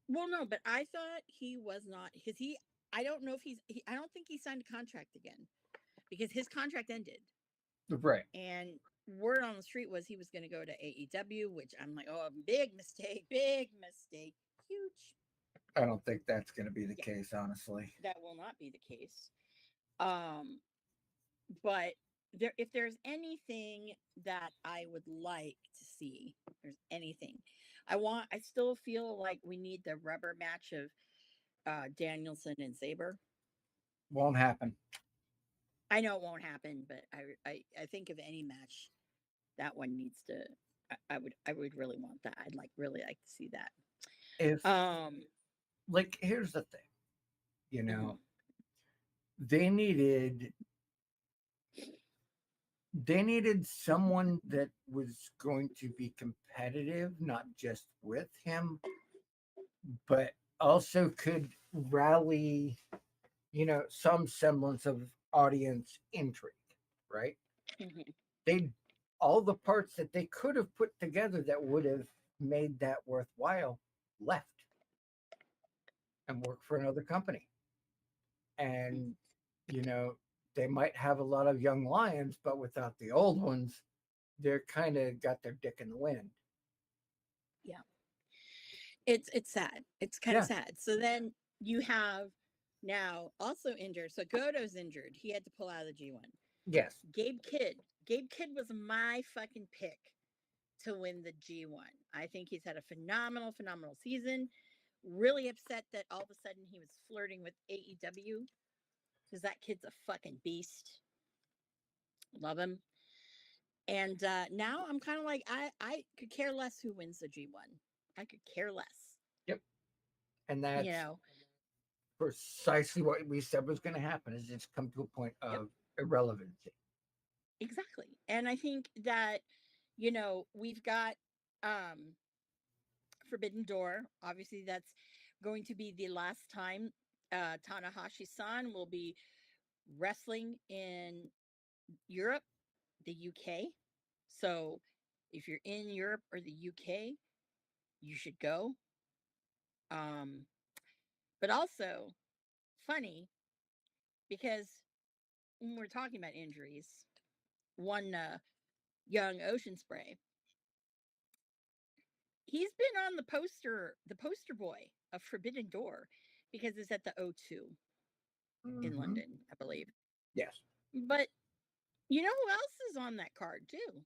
well, no, but I thought he was not because I don't know if I don't think he signed a contract again because his contract ended, Right. and word on the street was he was going to go to AEW, which I'm like, oh, big mistake, huge. I don't think that's going to be the Yeah, case, honestly. that will not be the case. Um, but if there's anything that I would like to see, if there's anything I still feel like we need the rubber match of Danielson and Sabre. Won't happen. I know it won't happen, but I think of any match, that one needs to. I would really want that. I'd really like to see that. If Um. like here's the thing, you Mhm. know, they needed they needed someone that was going to be competitive, not just with him, but also could rally, some semblance of audience intrigue, right? Mhm. They all the parts that they could have put together that would have made that worthwhile left and worked for another company. And you know, they might have a lot of young lions, but without the old ones, they're kind of got their dick in the wind. Yeah. It's sad. It's kind of Yeah. sad. So then you have now also injured. So Goto's injured. He had to pull out of the G1. Yes. Gabe Kidd. Gabe Kidd was my fucking pick to win the G1. I think he's had a phenomenal season. Really upset that all of a sudden he was flirting with AEW because that kid's a fucking beast. Love him. And now I'm kind of like I could care less who wins the G1. I could care less. Yep. And You that's know. precisely what we said was going to happen. Is it's come to a point Yep. of irrelevancy. Exactly. And I think that we've got Forbidden Door. Obviously, that's going to be the last time Tanahashi-san will be wrestling in Europe, the UK. So if you're in Europe or the UK, you should go. Um, but also funny because when we're talking about injuries, one young Ocean Spray, he's been on the poster boy of Forbidden Door because it's at the O2 in Mhm. London, I believe. Yes. But you know who else is on that card too?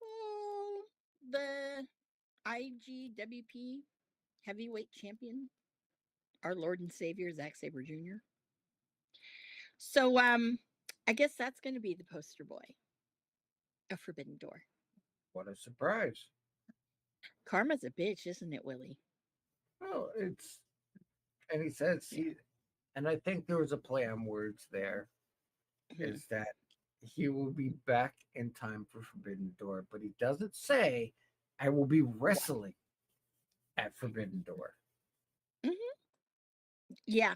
Oh, the IGWP heavyweight champion, our Lord and Savior Zack Sabre Jr. So I guess that's going to be the poster boy of Forbidden Door. What a surprise. Karma's a bitch, isn't it, Willie? Well, and he says and I think there was a play on words there, Mhm. is that he will be back in time for Forbidden Door, but he doesn't say, I will be wrestling at Forbidden Door. Yeah.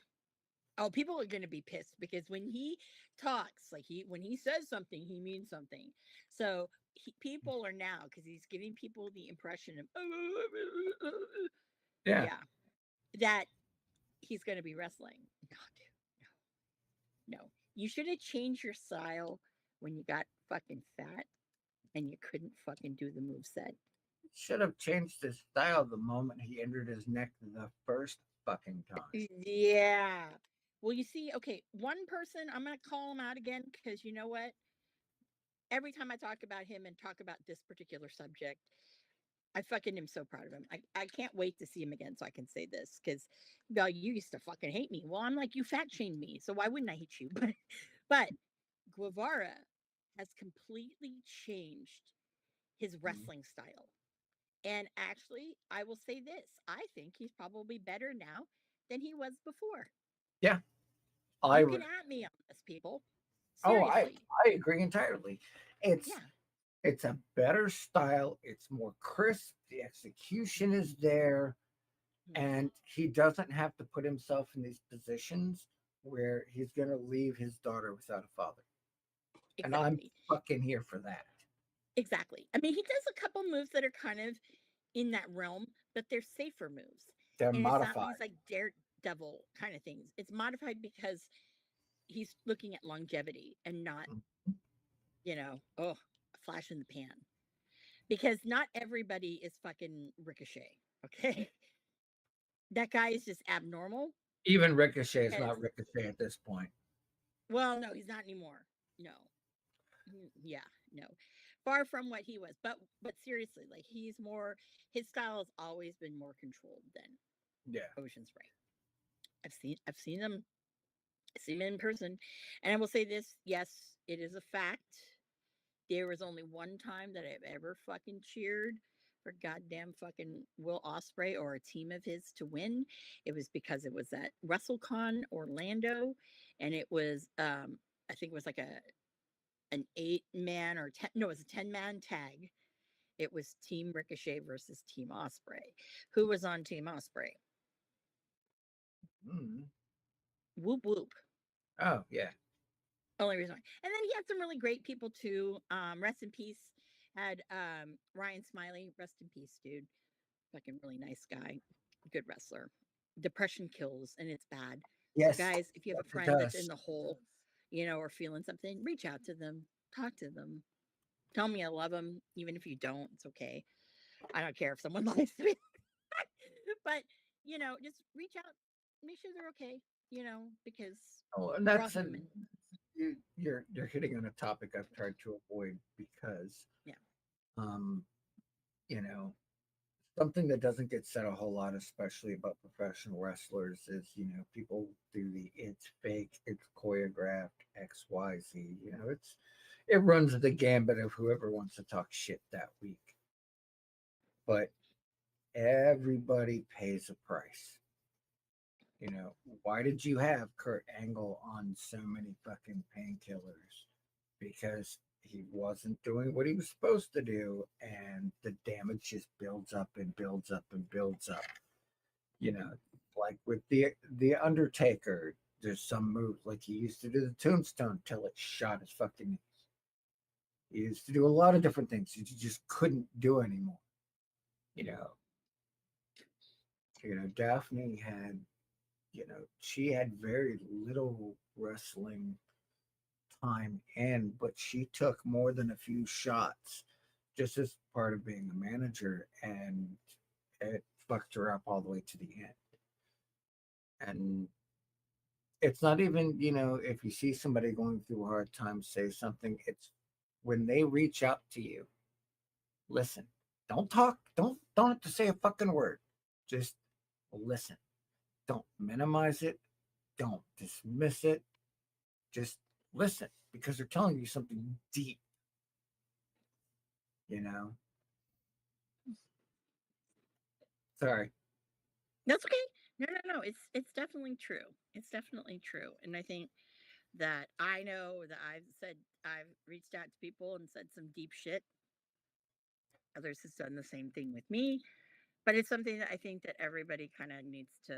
Oh, people are going to be pissed because when he talks, like when he says something, he means something. So people are now, because he's giving people the impression of, Yeah. yeah, that he's going to be wrestling. No, dude, no. You should have changed your style when you got fucking fat and you couldn't fucking do the moveset. Should have changed his style the moment he entered his neck the first fucking time. Yeah. Well, you see, okay, one person, I'm going to call him out again because you know what? Every time I talk about him and talk about this particular subject, I fucking am so proud of him. I can't wait to see him again so I can say this because, well, you used to fucking hate me. Well, I'm like, you fat shamed me. So why wouldn't I hate you? But Guevara has completely changed his Mhm. wrestling style. And actually, I will say this I think he's probably better now than he was before. Yeah. I You re- can at me on this, people. oh I Seriously. I agree entirely. It's Yeah. it's a better style, it's more crisp, the execution is there, Mhm. and he doesn't have to put himself in these positions where he's going to leave his daughter without a father. And I'm Exactly. fucking here for that. Exactly. I mean, he does a couple moves that are kind of in that realm, but they're safer moves. They're And it's not modified. these like daredevil kind of things. It's modified because he's looking at longevity and not, oh, a flash in the pan. Because not everybody is fucking Ricochet. Okay. That guy is just abnormal. Even Ricochet is Because, not Ricochet at this point. well, no, he's not anymore. No. Yeah, no. Far from what he was. But seriously, like he's more his style has always been more controlled than Yeah. Ocean Spray. I've seen him in person. And I will say this, yes, it is a fact. There was only one time that I've ever fucking cheered for goddamn fucking Will Ospreay or a team of his to win. It was because it was at WrestleCon Orlando, and it was I think it was like an 8-man or 10, no, it was a 10-man tag. It was Team Ricochet versus Team Ospreay. Who was on Team Ospreay? Mm. Whoop whoop. Oh, yeah. Only reason why. And then he had some really great people too. Rest in peace. Had Ryan Smiley. Rest in peace, dude. Fucking really nice guy. Good wrestler. Depression kills and it's bad. So Yes. guys, if you have Yes, a it friend that's in does. the hole, or feeling something, reach out to them. Talk to them. Tell me I love them. Even if you don't, it's okay. I don't care if someone lies to me. But, just reach out. Make sure they're okay, because Oh, and we're all that's human. you're hitting on a topic I've tried to avoid because Yeah. um you know something that doesn't get said a whole lot, especially about professional wrestlers, is people do the it's fake, it's choreographed, XYZ. It runs the gambit of whoever wants to talk shit that week. But everybody pays a price. Why did you have Kurt Angle on so many fucking painkillers? Because he wasn't doing what he was supposed to do, and the damage just builds up and builds up and builds up. You know, like with the Undertaker, there's some moves like he used to do the tombstone till it shot his fucking knees. He used to do a lot of different things he just couldn't do anymore. You know, Daphne had, she had very little wrestling time in, but she took more than a few shots just as part of being a manager, and it fucked her up all the way to the end. And it's not even, if you see somebody going through a hard time, say something. It's when they reach out to you, listen. Don't talk. Don't have to say a fucking word. Just listen. Don't minimize it. Don't dismiss it. Just listen, because they're telling you something deep. You know? Sorry. That's okay. No. It's definitely true. It's definitely true. And I think that I know that I've reached out to people and said some deep shit. Others has done the same thing with me. But it's something that I think that everybody kind of needs to,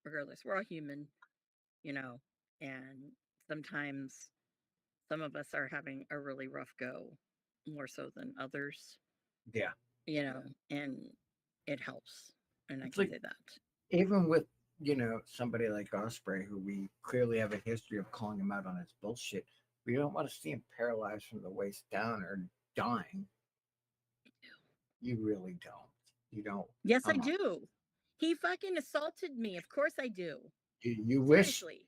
regardless, we're all human, you know, and sometimes some of us are having a really rough go, more so than others, Yeah. and it helps. And I It's can like, say that. even with, somebody like Osprey, who we clearly have a history of calling him out on his bullshit, we don't want to see him paralyzed from the waist down or dying. You really don't. You don't. Yes, I Come on. do. He fucking assaulted me. Of course I do. You wish. Seriously.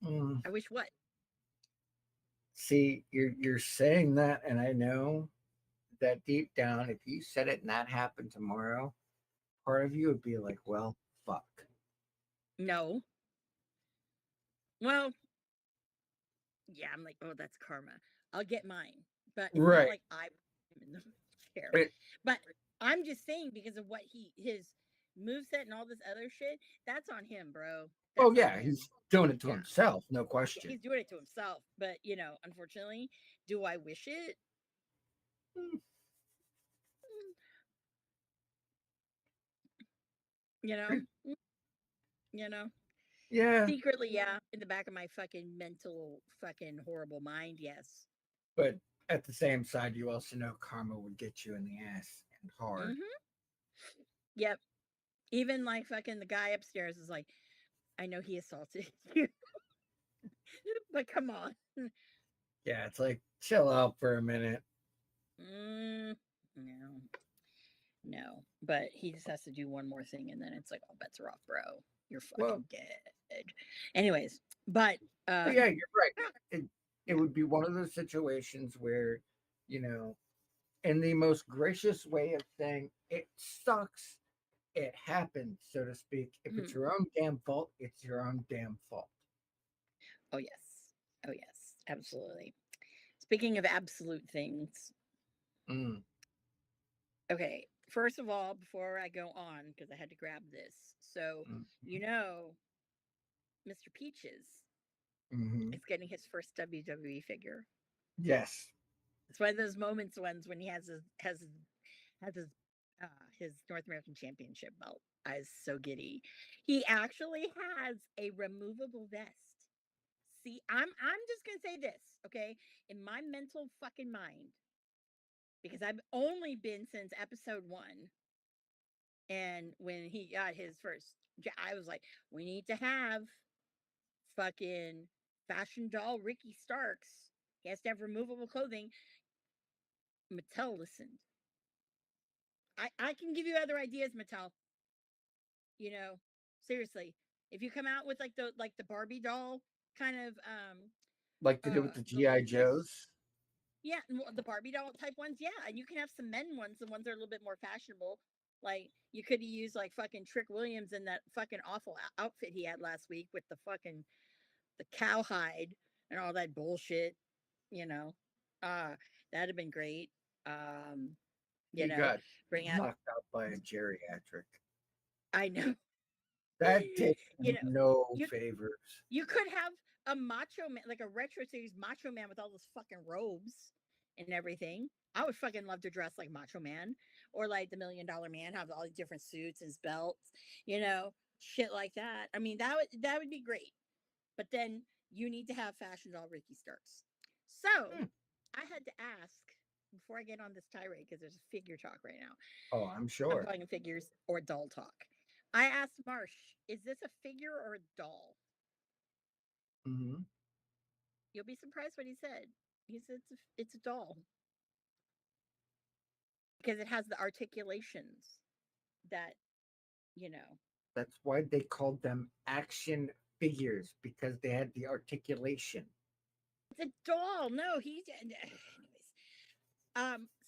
Mm, I wish what? see, you're saying that, and I know that deep down, if you said it and that happened tomorrow, part of you would be like, well, fuck. No. Well, yeah, I'm like, oh, that's karma. I'll get mine. But it's not Right. like I put him in the chair. It, But I'm just saying because of what his moveset and all this other shit, that's on him, bro. That's oh, on yeah, him. he's doing it to Yeah. himself, no Yeah, question. he's doing it to himself. But unfortunately, do I wish it? Mm, Mm, You know? Mm, You know? yeah, Secretly, yeah. In the back of my fucking mental fucking horrible mind, yes. but at the same side, you also know karma would get you in the ass and hard. Mm-hmm. Yep. Even like fucking the guy upstairs is like, I know he assaulted you. But come on. Yeah, it's like, chill out for a minute. No. No. But he just has to do one more thing and then it's like, all bets are off, bro. You're Well, fucking dead. Anyways, but yeah, you're right. It would be one of those situations where, you know, in the most gracious way of saying, it sucks, it happened, so to speak. If it's your own damn fault, it's your own damn fault. oh yes. Oh yes. Absolutely. Speaking of absolute things, Mm. okay, first of all, before I go on, because I had to grab this. So, Mm. Mr. Peaches Hmm. is getting his first WWE figure. Yes. It's one of those moments when he has his North American Championship belt. I was so giddy. He actually has a removable vest. See, I'm just gonna say this, okay? In my mental fucking mind, because I've only been since episode 1, and when he got his first, I was like, we need to have fucking fashion doll Ricky Starks. He has to have removable clothing. Mattel listened. I can give you other ideas, Mattel. You know, seriously, if you come out with like the Barbie doll kind of Like to do with the the G.I. loose, Joes. yeah, the Barbie doll type ones, yeah, and you can have some men ones, the ones that are a little bit more fashionable. Like you could use like fucking Trick Williams in that fucking awful outfit he had last week with the cowhide and all that bullshit. You know, uh, that'd have been great. Um, you He know, got bring out. knocked out by a geriatric. I know. That did you him know, no you favors. you could have a macho man, like a retro series macho man with all those fucking robes and everything. I would fucking love to dress like Macho Man or like the $1 Million Man, have all these different suits and his belts, shit like that. I mean, that would be great. But then you need to have fashion doll Ricky Starks. So Hmm. I had to ask before I get on this tirade because there's a figure talk right now. Oh, I'm I'm sure. calling it figures or doll talk. I asked Marsh, is this a figure or a doll? Hmm. You'll be surprised what he said. He said it's a doll because it has the articulations that, you know, That's why they called them action figures because they had the articulation. it's a doll. No, anyways.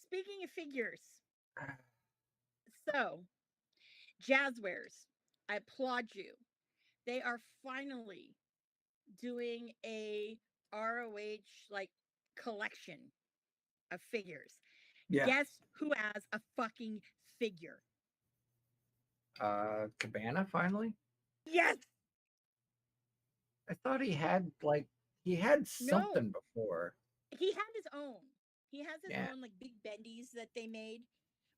Speaking of figures, so Jazzwares, I applaud you. They are finally doing a ROH like collection of figures. Yeah. Guess who has a fucking figure? Cabana finally? Yes. I thought he had No. something before. He had his own. He has his Yeah. own like big bendies that they made,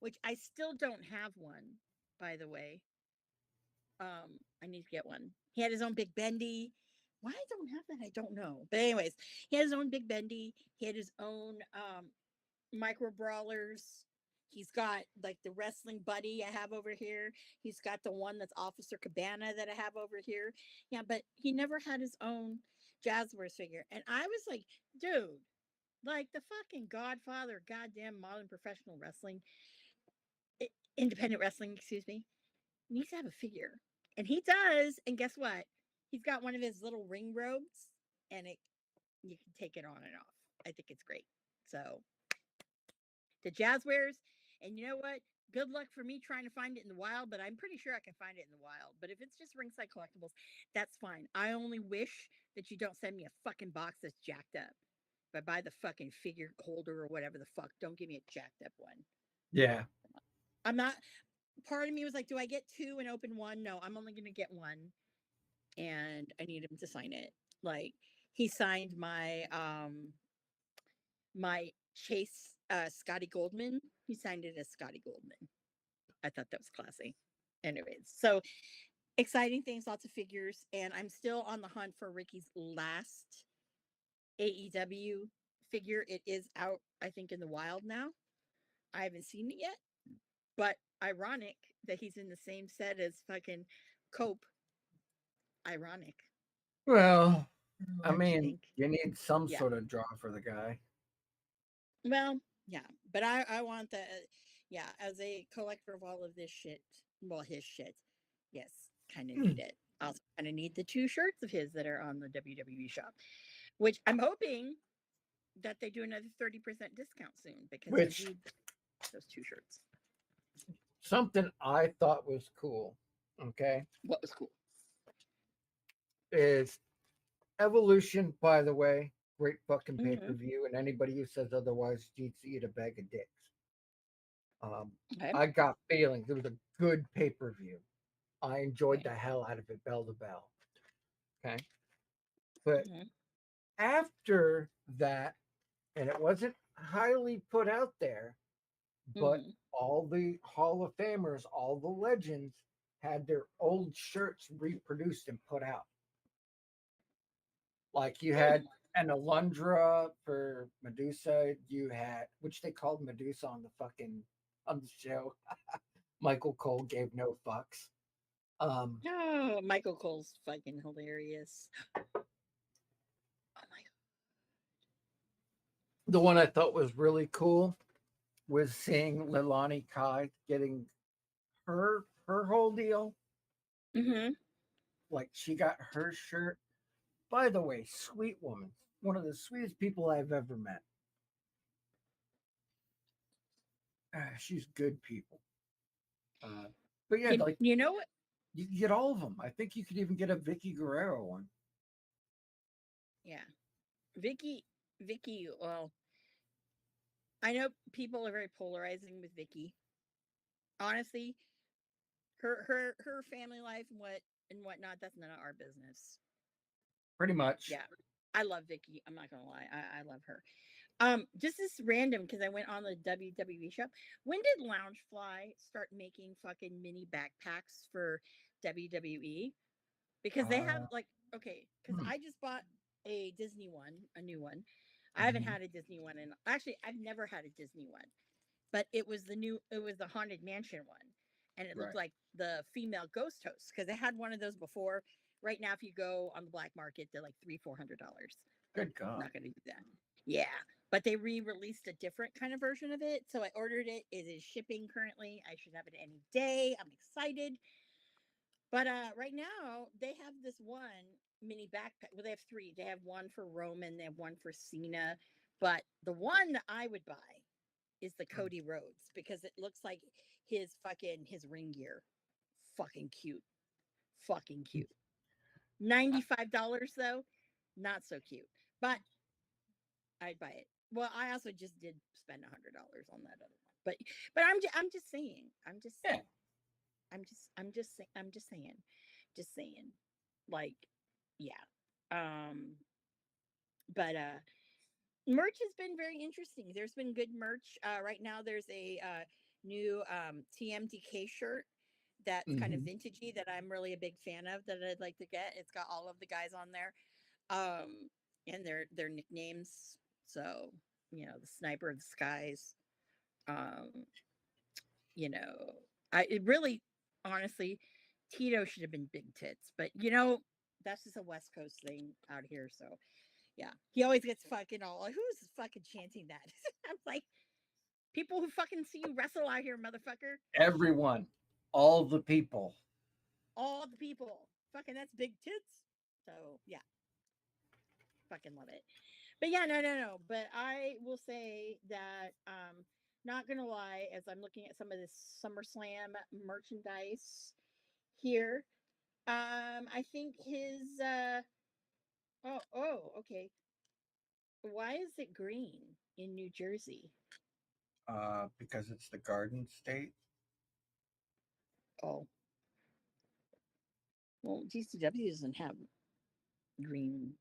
which I still don't have one, by the way. I need to get one. He had his own big bendy. Why I don't have that, I don't know. But anyways, he had his own big bendy. He had his own micro brawlers. He's got like the wrestling buddy I have over here. He's got the one that's Officer Cabana that I have over here. Yeah, but he never had his own Jazzwares figure. And I was like, dude, like the fucking godfather of goddamn modern professional wrestling, independent wrestling, excuse me, needs to have a figure. And he does. And guess what? He's got one of his little ring robes and you can take it on and off. I think it's great. So the Jazzwares, and you know what? Good luck for me trying to find it in the wild, but I'm pretty sure I can find it in the wild. But if it's just ringside collectibles, that's fine. I only wish that you don't send me a fucking box that's jacked up. If I buy the fucking figure holder or whatever the fuck, don't give me a jacked up one. Yeah. I'm not. Part of me was like, do I get two and open one? No, I'm only going to get one, and I need him to sign it. Like he signed my Chase Scotty Goldman. He signed it as Scotty Goldman. I thought that was classy. Anyways, so exciting things, lots of figures, and I'm still on the hunt for Ricky's last AEW figure. It is out, I think, in the wild now. I haven't seen it yet, but ironic that he's in the same set as fucking Cope. Ironic. Well, I Don't you mean, think? you need some Yeah. sort of draw for the guy. Well, yeah, but I want the yeah, as a collector of all of this shit, well, his shit, yes, kind of need it. Also, kind of need the two shirts of his that are on the WWE shop, which I'm hoping that they do another 30% discount soon because I Which need those two shirts. something I thought was cool, okay, What was cool? is Evolution, by the way, great fucking pay per Mm-hmm. view, and anybody who says otherwise needs to eat a bag of dicks. Okay. I got feelings. It was a good pay per view. I enjoyed Okay. the hell out of it, bell to bell. Okay. But Mm-hmm. after that, and it wasn't highly put out there, but Mm-hmm. all the Hall of Famers, all the legends had their old shirts reproduced and put out. Like you had an Alundra for Medusa, you had which they called Medusa on the show. Michael Cole gave no fucks. Oh, Michael Cole's fucking hilarious. Oh my The one I thought was really cool was seeing Leilani Kai getting her whole deal. god. Mm-hmm. Like she got her shirt. By the way, sweet woman, one of the sweetest people I've ever met. She's good people. But yeah, like You know what? you can get all of them. I think you could even get a Vicky Guerrero one. Yeah. Vicky, well, I know people are very polarizing with Vicky. Honestly, her family life and whatnot, that's none of our business. Pretty much. Yeah. I love Vicky. I'm not gonna lie. I love her. Just this random because I went on the WWE shop. When did Loungefly start making fucking mini backpacks for WWE? Because they have Uh, like okay, because hmm. I just bought a Disney one, a new one. I haven't Mhm. had a Disney one, and actually, I've never had a Disney one, but it was the Haunted Mansion one, and it looked Right. like the female ghost host because they had one of those before. Right now, if you go on the black market, they're like $300-400. Good God. Not going to do that. Yeah, but they re-released a different kind of version of it, so I ordered it. It is shipping currently. I should have it any day. I'm excited. But right now they have this one mini backpack. Well, they have three. They have one for Roman. They have one for Cena. But the one that I would buy is the Mm. Cody Rhodes because it looks like his ring gear. Fucking cute. Fucking cute. $95 though, not so cute. But I'd buy it. Well, I also just did spend $100 on that other one. But I'm just saying. I'm just Yeah. saying. I'm just saying. Just saying. Like, yeah. Um, but merch has been very interesting. There's been good merch. Right now there's a new TMDK shirt that's kind of Hmm. vintagey that I'm really a big fan of that I'd like to get. It's got all of the guys on there. And their nicknames. So, the sniper of the skies. Um, you know, it really, honestly, Tito should have been big tits, but that's just a West Coast thing out here. So yeah, he always gets fucking all like, who's fucking chanting that? I'm like, people who fucking see you wrestle out here, motherfucker. Everyone, all the people. All the people, fucking that's big tits. So yeah, fucking love it. But yeah, no. But I will say that not gonna lie, as I'm looking at some of this SummerSlam merchandise here, I think his okay. Why is it green in New Jersey? Because it's the Garden State. Oh, well, GCW doesn't have green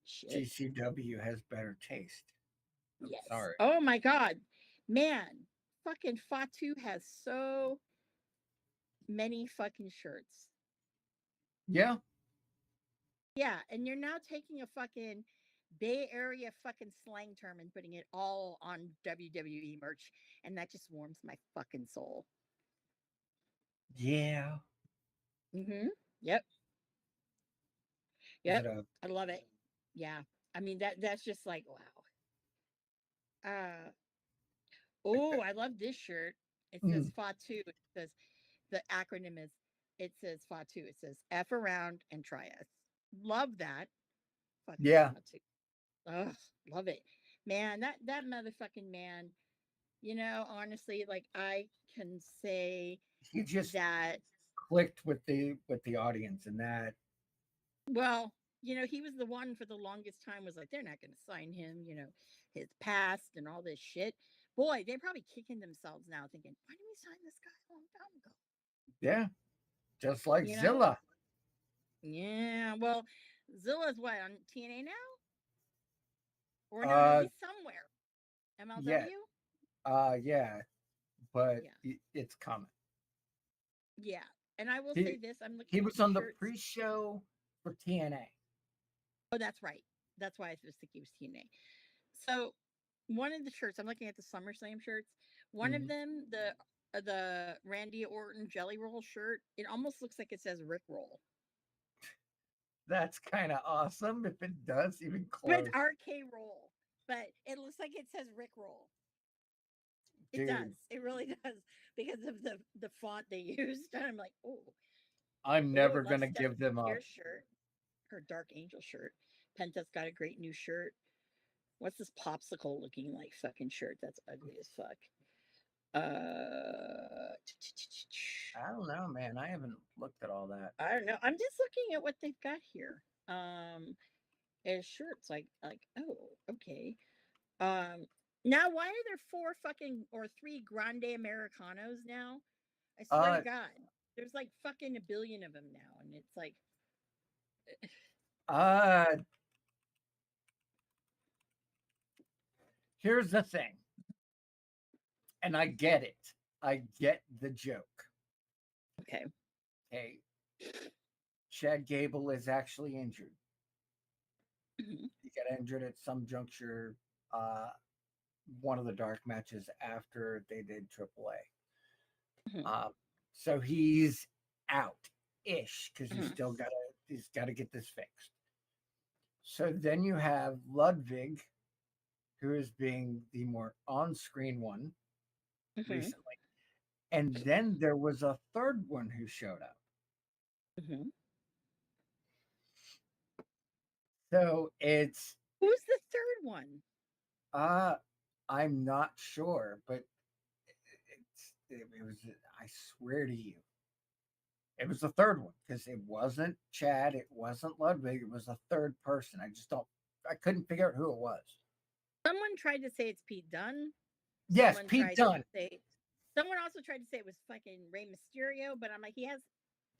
shit. GCW has better taste. I'm Yes. sorry. Oh my god. Man, fucking Fatu has so many fucking shirts. Yeah. Yeah, and you're now taking a fucking Bay Area fucking slang term and putting it all on WWE merch, and that just warms my fucking soul. Yeah. Mm-hmm. Yep. Is Yep. it a I love it. Yeah. I mean that's just like wow. like the Oh, I love this shirt. It says mm, FA2. It says the acronym is it says FA2. It says F around and try us. Love that. Fucking yeah. FA2. Ugh, love it. Man, that motherfucking man, honestly, like I can say He just that, clicked with the audience and that well, he was the one for the longest time was like, they're not gonna sign him, his past and all this shit. Boy, they're probably kicking themselves now thinking, why didn't we sign this guy a long time ago? yeah, just like You know? Zilla. Yeah, well, Zilla's what on TNA now? Or no, Uh he's somewhere. yeah. MLW? Yeah, but Yeah. it's coming. Yeah. And I will say He this, I'm he looking at was the on the shirts. pre-show for TNA. Oh, that's right. That's why I was thinking it was TNA. So one of the shirts, I'm looking at the SummerSlam shirts. One of Mhm. them, the Randy Orton Jelly Roll shirt, it almost looks like it says Rick Roll. That's kind of awesome if it does even But it's close. RK Roll. But it looks like it says Rick Roll. It does. Dude, It really does because of the font they used. And I'm like, I'm oh, never love gonna give Stephanie them up. Spears shirt, her Dark Angel shirt. Penta's got a great new shirt. What's this popsicle looking like fucking shirt? That's ugly as fuck. Uh, I don't know, man. I haven't looked at all that. I don't know. I'm just looking at what they've got here. As shirts like oh okay. Um, now why are there four fucking or three Grande Americanos now? I swear to Uh, God, there's like fucking a billion of them now, and it's like Uh, here's the thing, and I get it. I get the joke. Okay. Hey, Chad Gable is actually injured. Mhm. He got injured at some juncture, uh, one of the dark matches after they did AAA. Mhm. So he's out ish because Mhm. he's gotta get this fixed. So then you have Ludwig, who is being the more on-screen one Mhm. recently, and then there was a third one who showed up. Mhm. So it's Who's the third one? uh I'm not sure, but it was, I swear to you, it was the third one because it wasn't Chad, it wasn't Ludwig, it was a third person. I couldn't figure out who it was. Someone tried to say it's Pete Dunne. Yes, Someone Pete tried to Dunne. say. Someone also tried to say it was fucking Rey Mysterio, but I'm like, he has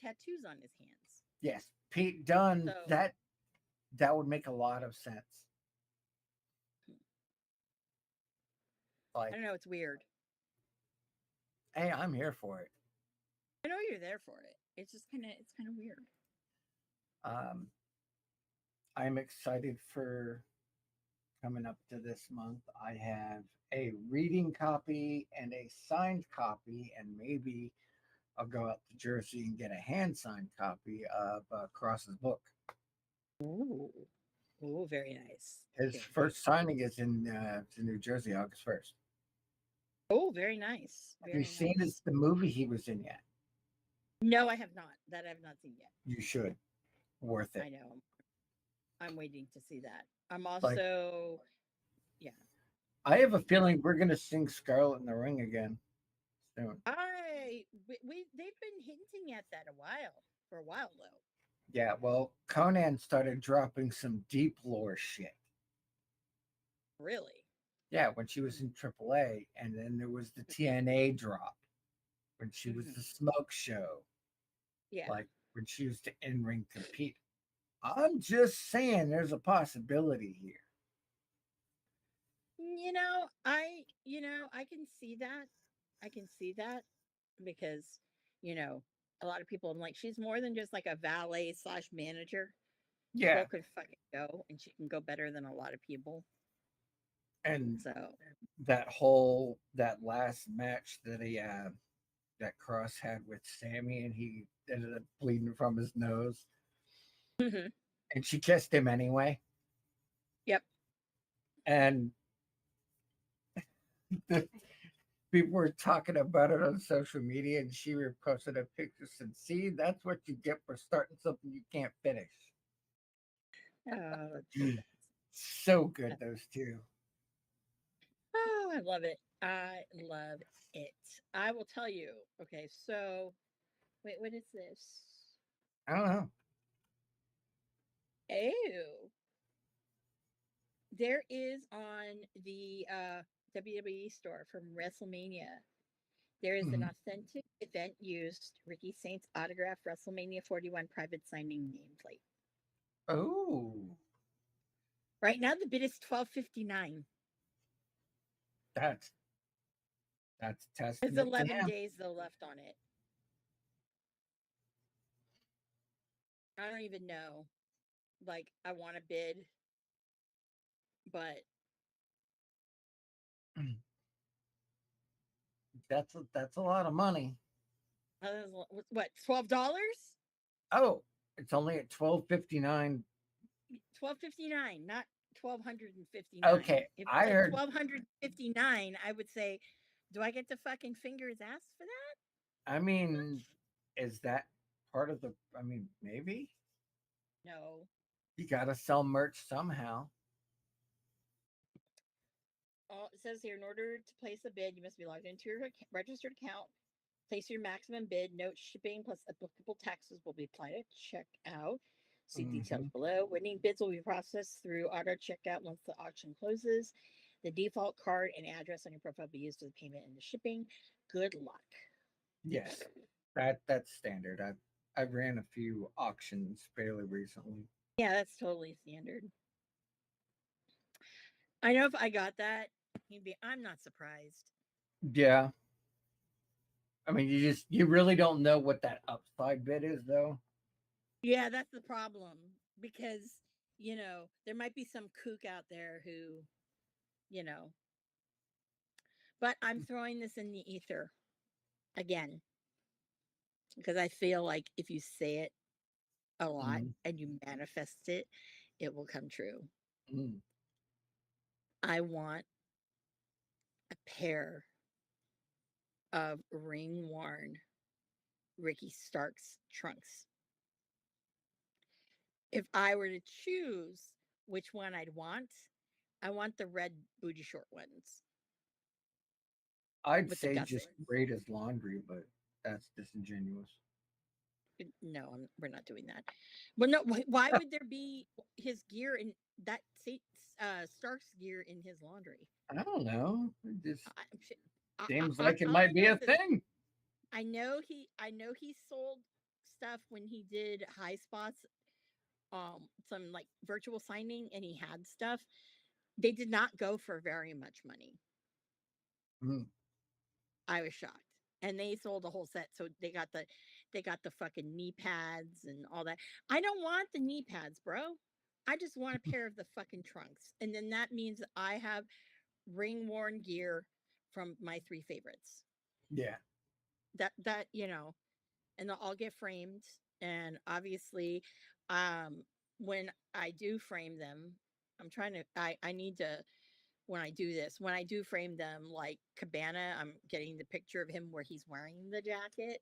tattoos on his hands. Yes, Pete Dunne. So That would make a lot of sense. I Like, don't know. It's weird. hey, I'm here for it. I know you're there for it. It's kind of weird. Um, I'm excited for coming up to this month. I have a reading copy and a signed copy, and maybe I'll go out to Jersey and get a hand signed copy of Cross's book. Ooh, ooh, very nice. His Very, very. first signing is in New Jersey, August 1st. Oh, very nice. Have you Very seen nice. the movie he was in yet? No, I have not. That I have not seen yet. You should. Worth it. I know. I'm waiting to see that. I'm Like, also, yeah. I have a feeling we're going to sing Scarlet in the Ring again soon. They've been hinting at that for a while though. Yeah, well, Conan started dropping some deep lore shit. Really? Yeah, when she was in AAA, and then there was the TNA drop when she was the Mhm. Smoke Show, Yeah. like when she was to in ring compete. I'm just saying, there's a possibility here. I can see that. I can see that because, you know, a lot of people, I'm like, she's more than just like a valet slash manager. The Yeah, girl could fucking go and she can go better than a lot of people. and So, that last match that Cross had with Sammy, and he ended up bleeding from his nose, mhm. and she kissed him anyway. Yep. And people were talking about it on social media, and she reposted a picture and said, "See, that's what you get for starting something you can't finish." Oh, that's so bad. So good, those two. Oh, I love it. I love it. I will tell you. Okay, so wait, what is this? I don't know. Oh, there is on the WWE store from WrestleMania. There is an Mhm. authentic event used Ricky Saints autograph WrestleMania 41 private signing nameplate. Oh, Right now, the bid is $12.59. that's that's a There's testament to 11 him. days though left on it. I don't even know. Like, I want to bid, but That's a lot of money. what, $12? Oh, it's only at 12.59. $12.59, not 1,259. Okay, If it's I like heard. 1,259, I would say, do I get to fucking finger his ass for that? I mean, is that part of the? I mean, maybe No. you got to sell merch somehow. It says here, in order to place a bid, you must be logged into your registered account. Place your maximum bid. Note shipping plus applicable taxes will be applied at checkout. See details Hmm. below. Winning bids will be processed through auto checkout once the auction closes. The default card and address on your profile will be used as payment and the shipping. Good luck. Yes, that's standard. I ran a few auctions fairly recently. Yeah, that's totally standard. I know if I got that, I'm not surprised. Yeah. I mean, you really don't know what that upside bid is, though. Yeah, that's the problem because, there might be some kook out there who, you know, but I'm throwing this in the ether again because I feel like if you say it a lot Mm, and you manifest it, it will come true. mm. I want a pair of ring worn Ricky Starks trunks. If I were to choose which one I want the red booty short ones I'd with the say just guslets. great as laundry, but that's disingenuous. No, we're not doing that. Well, no. Why would there be his gear in that Stark's gear in his laundry? I don't know. It just seems like it All I might be know a is that thing. I know he sold stuff when he did High Spots, some like virtual signing, and he had stuff. They did not go for very much money. Mm. I was shocked. And they sold a whole set. So they got the fucking knee pads and all that. I don't want the knee pads, bro. I just want a pair of the fucking trunks. And then that means that I have ring worn gear from my three favorites. Yeah. That and they'll all get framed. And obviously, um, when I do frame them, I need to when I do this. When I do frame them like Cabana, I'm getting the picture of him where he's wearing the jacket.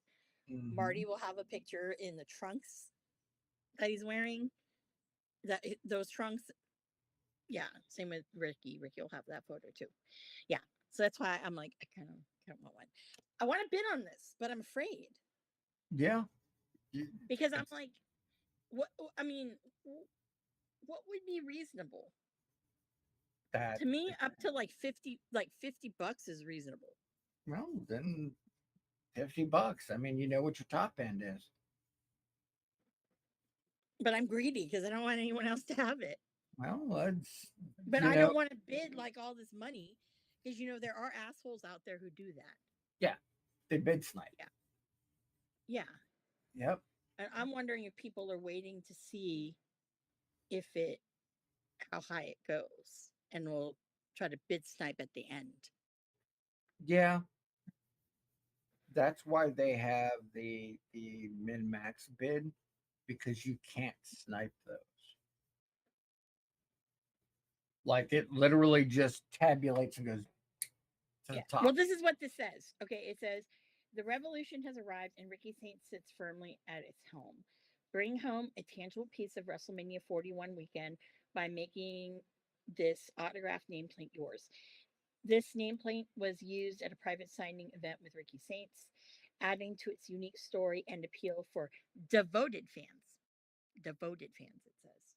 Hmm. Marty will have a picture in the trunks that he's wearing. Those trunks, yeah. Same with Ricky. Ricky will have that photo too. Yeah. So that's why I'm like, I kind of want one. I want to bid on this, but I'm afraid Yeah. because I'm It's like, what? I mean, what would be reasonable that. to me? Up to like $50 is reasonable. Well, then $50. I mean, you know what your top end is. But I'm greedy because I don't want anyone else to have it. Well, it's But you I know, don't want to bid like all this money because there are assholes out there who do that. yeah, they bid snipe. Yeah. Yeah. Yep. And I'm wondering if people are waiting to see if it how high it goes and will try to bid snipe at the end. Yeah. That's why they have the min max bid because you can't snipe those. Like it literally just tabulates and goes to Yeah. the top. Well, this is what this says. Okay, it says the revolution has arrived and Ricky Saints sits firmly at its home. Bring home a tangible piece of WrestleMania 41 weekend by making this autographed nameplate yours. This nameplate was used at a private signing event with Ricky Saints, adding to its unique story and appeal for devoted fans. Devoted fans, it says.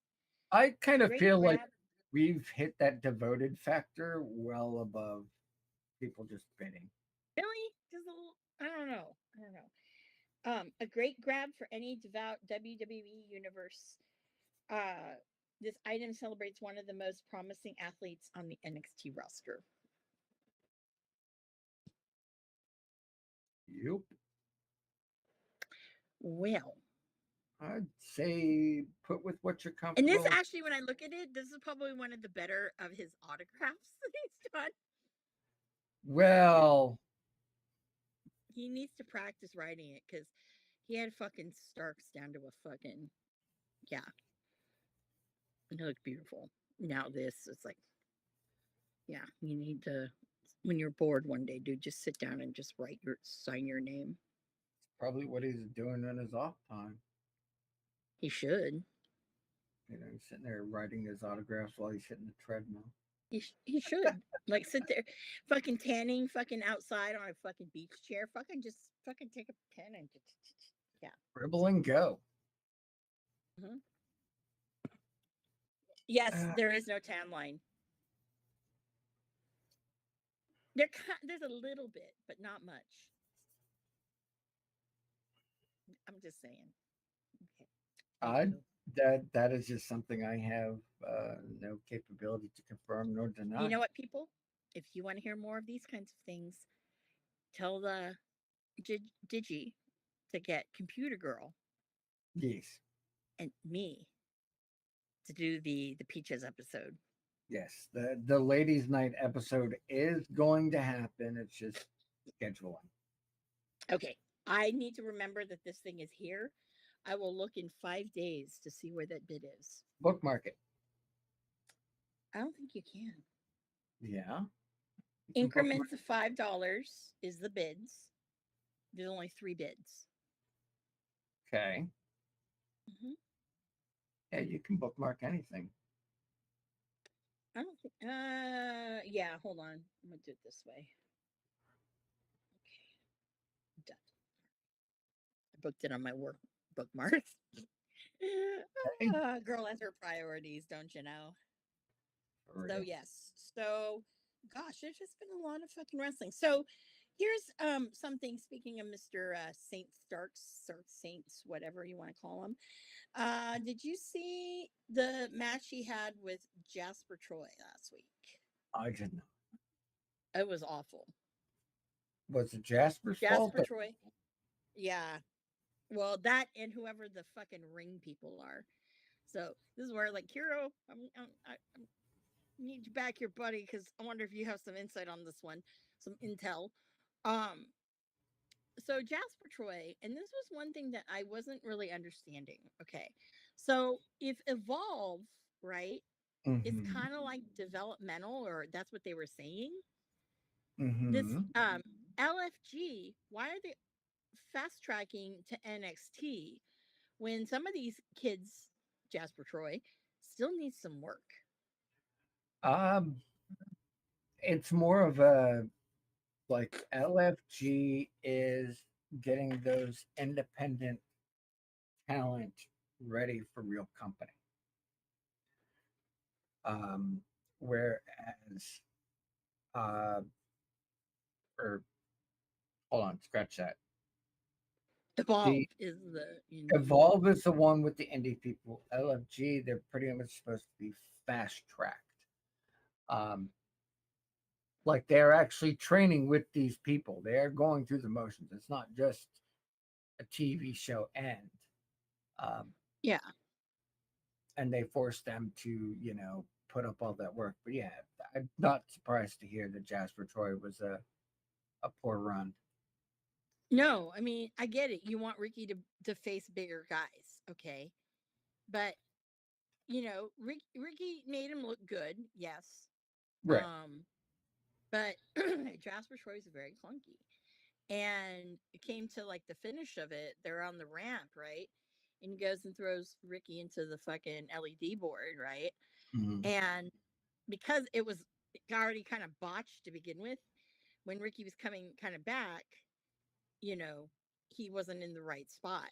I kind of Great feel like grab. we've hit that devoted factor well above people just bidding. Really? Just a little, I don't know. I don't know. A great grab for any devout WWE universe. Uh, this item celebrates one of the most promising athletes on the NXT roster. Yep. Well, I'd say put with what you're and this comfortable. actually, when I look at it, this is probably one of the better of his autographs that he's done. Well, He needs to practice writing it because he had fucking Starks down to a fucking yeah. It looked beautiful. Now this, it's like, yeah, you need to when you're bored one day, dude, just sit down and just sign your name. probably what he's doing in his off time. He should. He's sitting there writing his autographs while he's hitting the treadmill. He should like sit there, fucking tanning, fucking outside on a fucking beach chair, fucking just fucking take a pen and just yeah. Dribble and go. Mhm. Yes, there is no tan line. There's a little bit, but not much. I'm just saying. Okay. I'd That is just something I have no capability to confirm nor You deny. know what, people? If you want to hear more of these kinds of things, tell the Digi to get Computer Girl Yes, and me to do the Peaches episode. yes. The ladies' night episode is going to happen. It's just scheduling. Okay, I need to remember that this thing is here. I will look in 5 days to see where that bid is. Bookmark it. I don't think you can. Yeah, you can bookmark. Increments of $5 is the bids. There's only 3 bids. Okay. Hmm. Yeah, you can bookmark anything. I don't think. Yeah. Hold on. I'm gonna do it this way. Okay. Done. I booked it on my work bookmarks. Okay. Girl has her priorities, don't you know? For So real. yes. So gosh, there's just been a lot of fucking wrestling. So here's something, speaking of Mr. Saint Starks or Saints, whatever you want to call him. Did you see the match he had with Jasper Troy last week? I did not. It was awful. Was it Jasper's fault? Jasper Troy. Yeah. Well, that and whoever the fucking ring people are. So this is where, like, Kiro, I need you back here, buddy, because I wonder if you have some insight on this one, some intel. Um, so Jasper Troy, and this was one thing that I wasn't really understanding. Okay, so if Evolve, right, is Mm-hmm. kind of like developmental, or that's what they were saying. This Mm-hmm. LFG, why are they fast tracking to NXT when some of these kids, Jasper Troy, still need some work? Um, it's more of a like LFG is getting those independent talent ready for real company. Um, whereas uh or hold on, scratch that. Evolve The is the Evolve is the one with the indie people. LFG, they're pretty much supposed to be fast tracked. Um, like they're actually training with these people. They're going through the motions. It's not just a TV show end. Um, yeah. and they force them to, put up all that work. But yeah, I'm not surprised to hear that Jasper Troy was a poor run. No, I mean, I get it. You want Ricky to face bigger guys, okay? But Ricky made him look good, yes. Right. But Jasper Troy's very clunky. And it came to like the finish of it. They're on the ramp, right? And he goes and throws Ricky into the fucking LED board, right? Mhm. And because it was already kind of botched to begin with, when Ricky was coming kind of back, you know, he wasn't in the right spot.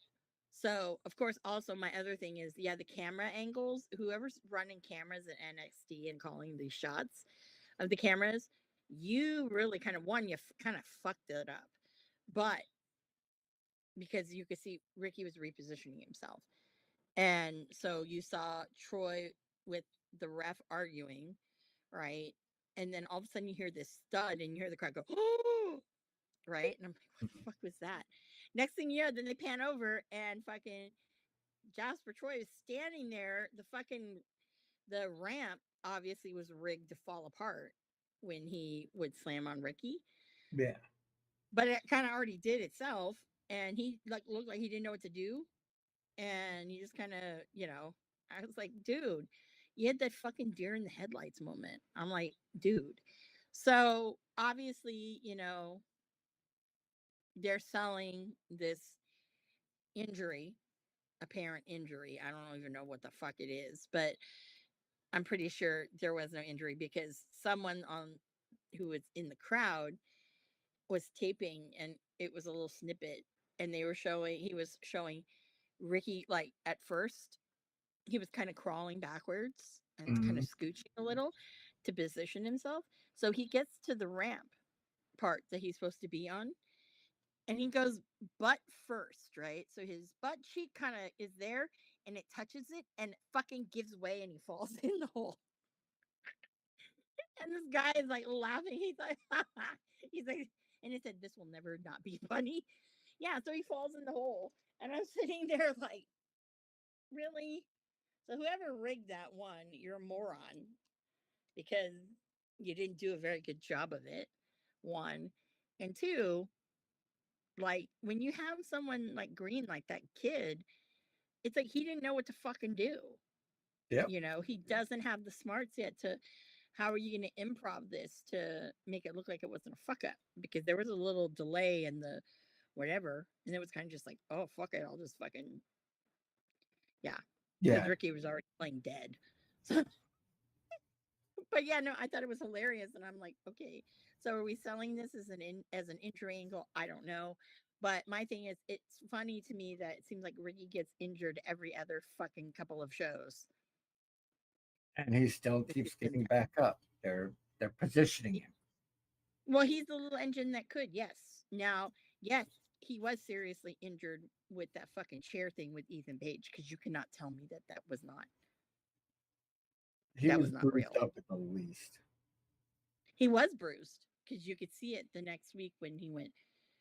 So, of course, also my other thing is, yeah, the camera angles. Whoever's running cameras at NXT and calling these shots of the cameras, you really kind of kind of fucked it up. But because you could see Ricky was repositioning himself. And so you saw Troy with the ref arguing, right? And then all of a sudden you hear this stud and you hear the crowd go, oh, right? And I'm like, what the fuck was that? Next thing you know, then they pan over and fucking Jasper Troy is standing there. The ramp obviously was rigged to fall apart when he would slam on Ricky, Yeah. but it kind of already did itself. And he like looked like he didn't know what to do. And he just kind of, I was like, dude, you had that fucking deer in the headlights moment. I'm like, dude. So obviously, they're selling this injury, apparent injury. I don't even know what the fuck it is, but I'm pretty sure there was no injury because someone on who was in the crowd was taping and it was a little snippet and he was showing Ricky like at first he was kind of crawling backwards and kind of Mhm. scooching a little to position himself. So he gets to the ramp part that he's supposed to be on and he goes butt first, right? So his butt cheek kind of is there, and it touches it, and it fucking gives way, and he falls in the hole. And this guy is like laughing. He's like, he's like, and he said, "This will never not be funny." Yeah, so he falls in the hole, and I'm sitting there like, really? So whoever rigged that one, you're a moron because you didn't do a very good job of it. One, and two, like when you have someone like Green, like that kid, it's like he didn't know what to fucking do. Yep. He doesn't have the smarts yet to. How are you going to improv this to make it look like it wasn't a fuck up? Because there was a little delay in the whatever, and it was kind of just like, oh fuck it, I'll just fucking yeah, because Yeah. Ricky was already playing dead. So, but yeah, no, I thought it was hilarious, and I'm like, okay, so are we selling this as an injury angle? I don't know, but my thing is, it's funny to me that it seems like Ricky gets injured every other fucking couple of shows. And he still keeps getting back up. They're positioning him. Well, he's the little engine that could, yes. Now, yes, he was seriously injured with that fucking chair thing with Ethan Page, because you cannot tell me that that was not He that was was not bruised real. up at the least. He was bruised because you could see it the next week when he went,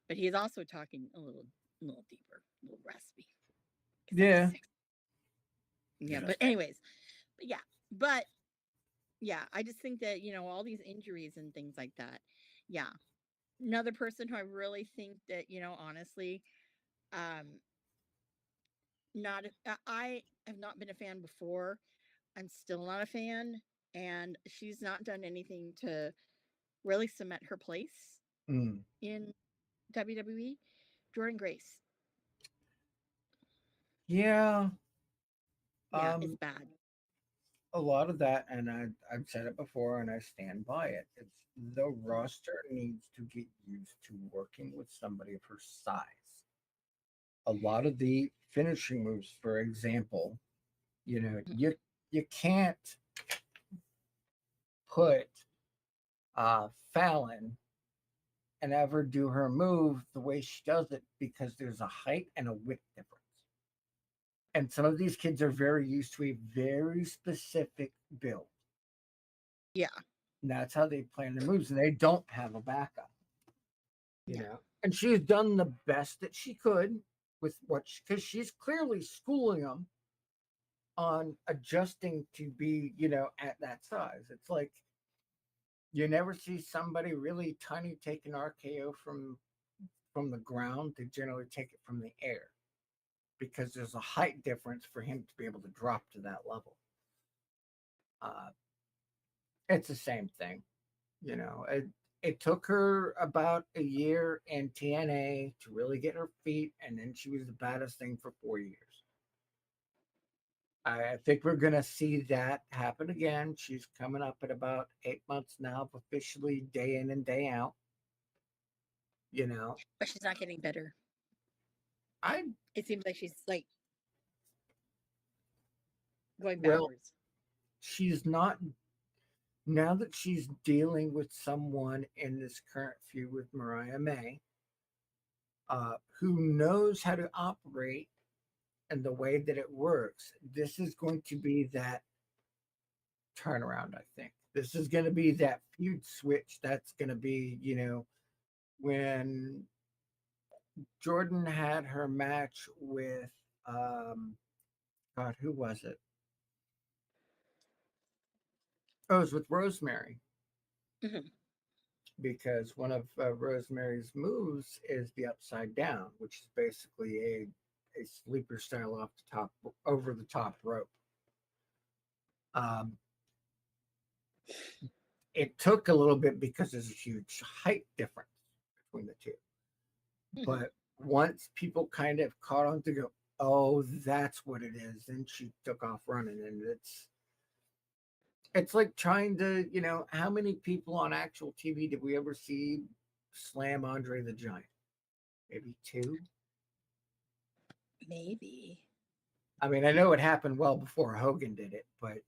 but he's also talking a little deeper, a little raspy. Yeah. Yeah, but anyways, but yeah, I just think that all these injuries and things like that. Yeah, another person who I really think that honestly, um, not I have not been a fan before. I'm still not a fan, and she's not done anything to really cement her place in WWE. Jordan Grace. Yeah. Yeah, it's bad. A lot of that, and I've said it before and I stand by it. It's the roster needs to get used to working with somebody of her size. A lot of the finishing moves, for example, you can't put Fallon and have her do her move the way she does it because there's a height and a width difference. And some of these kids are very used to a very specific build. Yeah. And that's how they plan their moves, and they don't have a backup. And she's done the best that she could with because she's clearly schooling them on adjusting to be, at that size. It's like you never see somebody really tiny take an RKO from the ground. They generally take it from the air because there's a height difference for him to be able to drop to that level. It's the same thing. It took her about a year in TNA to really get her feet, and then she was the baddest thing for 4 years. I think we're going to see that happen again. She's coming up at about 8 months now of officially day in and day out. But she's not getting better. I It seems like she's like going well, backwards. she's not. Now that she's dealing with someone in this current feud with Mariah May, who knows how to operate and the way that it works, this is going to be that turnaround, I think. This is going to be that feud switch. That's going to be, when Jordan had her match with, God, who was it? Oh, it was with Rosemary. Mm-hmm. Because one of Rosemary's moves is the upside down, which is basically a sleeper style off the top, over the top rope. It took a little bit because there's a huge height difference between the 2. Mm-hmm. But once people kind of caught on to go, oh, that's what it is, then she took off running, and it's like trying to, how many people on actual TV did we ever see slam Andre the Giant? Maybe 2? Maybe. I mean, I know it happened well before Hogan did it, but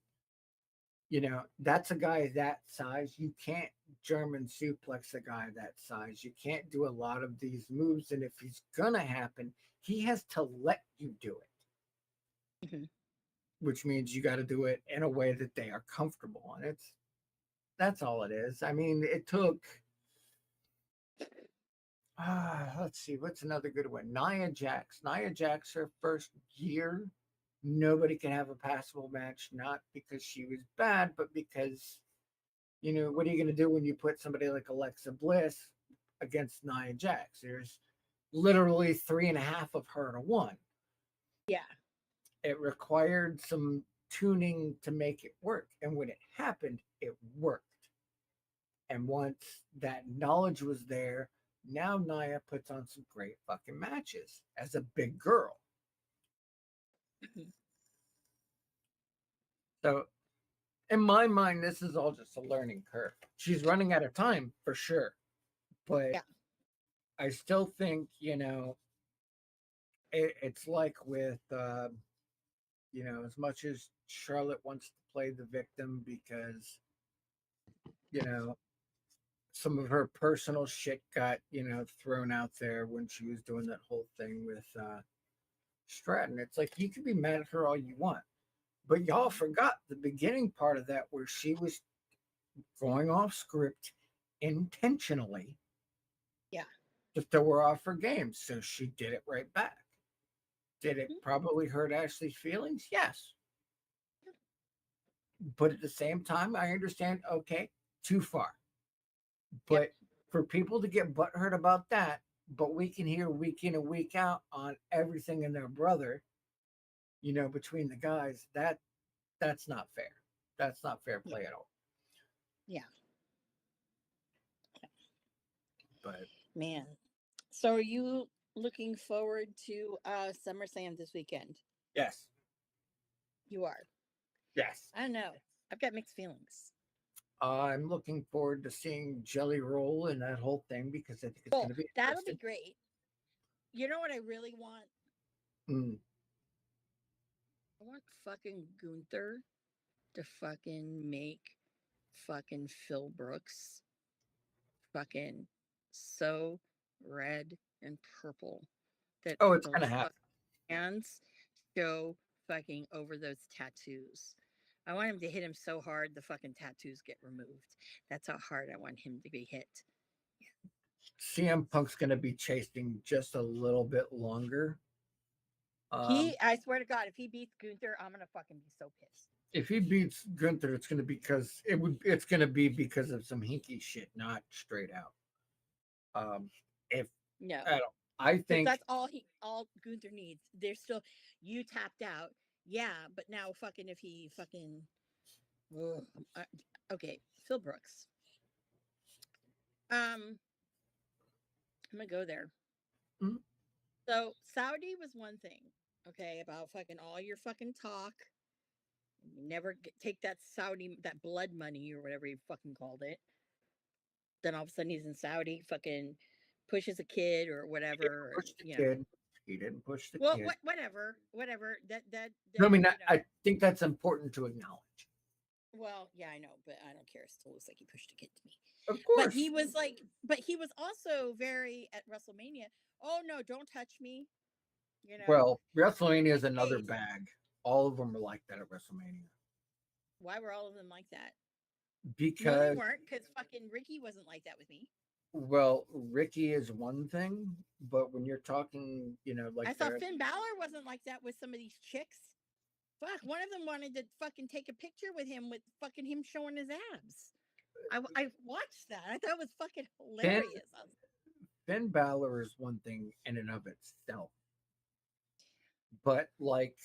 that's a guy that size. You can't German suplex a guy that size. You can't do a lot of these moves. And if he's going to happen, he has to let you do it, Mhm. which means you got to do it in a way that they are comfortable. And that's all it is. I mean, it took, let's see, what's another good one? Nia Jax. Nia Jax, her first year, nobody can have a passable match, not because she was bad, but because, what are you going to do when you put somebody like Alexa Bliss against Nia Jax? There's literally three and a half of her to one. Yeah. It required some tuning to make it work. And when it happened, it worked. And once that knowledge was there, now Nia puts on some great fucking matches as a big girl. Mhm. So, in my mind, this is all just a learning curve. She's running out of time for sure. But Yeah. I still think, it's like with, as much as Charlotte wants to play the victim because, you know, some of her personal shit got, thrown out there when she was doing that whole thing with Stratton. It's like you can be mad at her all you want, but y'all forgot the beginning part of that where she was going off script intentionally. Yeah. To throw her off her game. So she did it right back. Did it Mhm. probably hurt Ashley's feelings? Yes. But at the same time, I understand, okay, too far. Yep. But for people to get butthurt about that, but we can hear week in and week out on everything in their brother, between the guys, that's not fair. That's not fair Yeah. play at all. Yeah. But Man. So are you looking forward to SummerSlam this weekend? yes, You are. yes. I don't know. I've got mixed feelings. I'm looking forward to seeing Jelly Roll and that whole thing because I think it's going Oh, to be that'll be interesting. great. You know what I really want? Mm. I want fucking Gunther to fucking make fucking Phil Brooks fucking so red and purple that Oh, it's going those to happen. hands show fucking over those tattoos. I want him to hit him so hard the fucking tattoos get removed. That's how hard I want him to be hit. CM Punk's going to be chasing just a little bit longer. I swear to God, if he beats Gunther, I'm gonna fucking be so pissed. If he beats Gunther, it's going to be it's going to be because of some hinky shit, not straight out. If No, I because think that's all Gunther needs. There's still you tapped out, yeah, but now fucking if he fucking, ugh, okay, Phil Brooks. I'm gonna go there. Mhm. So Saudi was one thing, okay, about fucking all your fucking talk. You never take that Saudi, that blood money or whatever you fucking called it. Then all of a sudden he's in Saudi, fucking pushes a kid or He didn't whatever, push the you know. kid. He didn't push the Well, kid. whatever. No, I mean, You know. I think that's important to acknowledge. Well, yeah, I know, but I don't care. It still looks like he pushed a kid to me. Of But course. he was also very at WrestleMania. Oh no, don't touch me. You know. Well, WrestleMania is His another face. bag. All of them are like that at WrestleMania. Why were all of them like that? No, they Because, weren't. Because fucking Ricky wasn't like that with me. well, Ricky is one thing, but when you're talking, like I saw Finn Balor wasn't like that with some of these chicks. Fuck, one of them wanted to fucking take a picture with him fucking him showing his abs. I watched that. I thought it was fucking Finn, hilarious. Finn Balor is one thing in and of itself. But like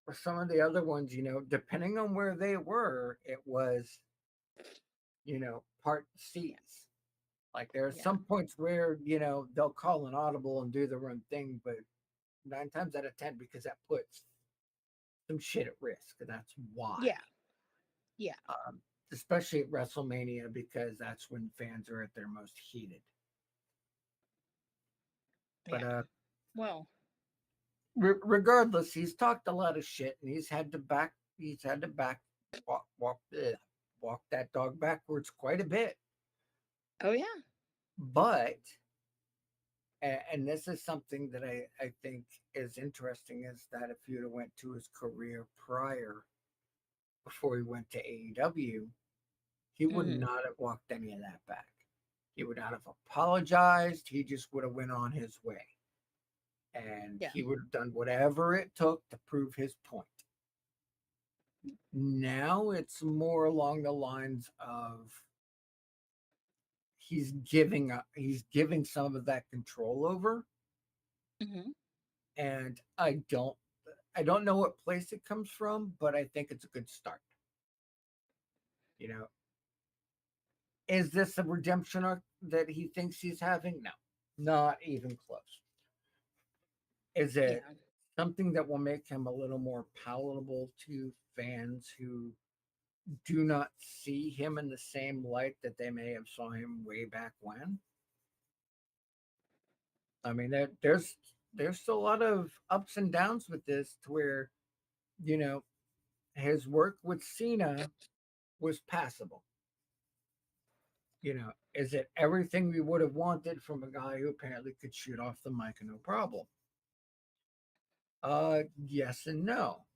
for some of the other ones, depending on where they were, it was, part C's. Like there are Yeah. some points where, they'll call an audible and do their own thing, but 9 times out of 10, because that puts some shit at risk. And that's why. Yeah. Yeah. Especially at WrestleMania, because that's when fans are at their most heated. But Yeah. Well, regardless, he's talked a lot of shit, and he's had to back walk that dog backwards quite a bit. Oh yeah. But and this is something that I think is interesting is that if you'd have went to his career prior before he went to AEW, he would Hmm. not have walked any of that back. He would not have apologized. He just would have went on his way. And Yeah. he would have done whatever it took to prove his point. Now it's more along the lines of he's giving some of that control over, Hmm. and I don't know what place it comes from, but I think it's a good start. You know, is this a redemption arc that he thinks he's having? No, not even close. Is it Yeah. something that will make him a little more palatable to fans who do not see him in the same light that they may have saw him way back when? I mean, there's still a lot of ups and downs with this to where, you know, his work with Cena was passable. Is it everything we would have wanted from a guy who apparently could shoot off the mic no problem? Yes and no.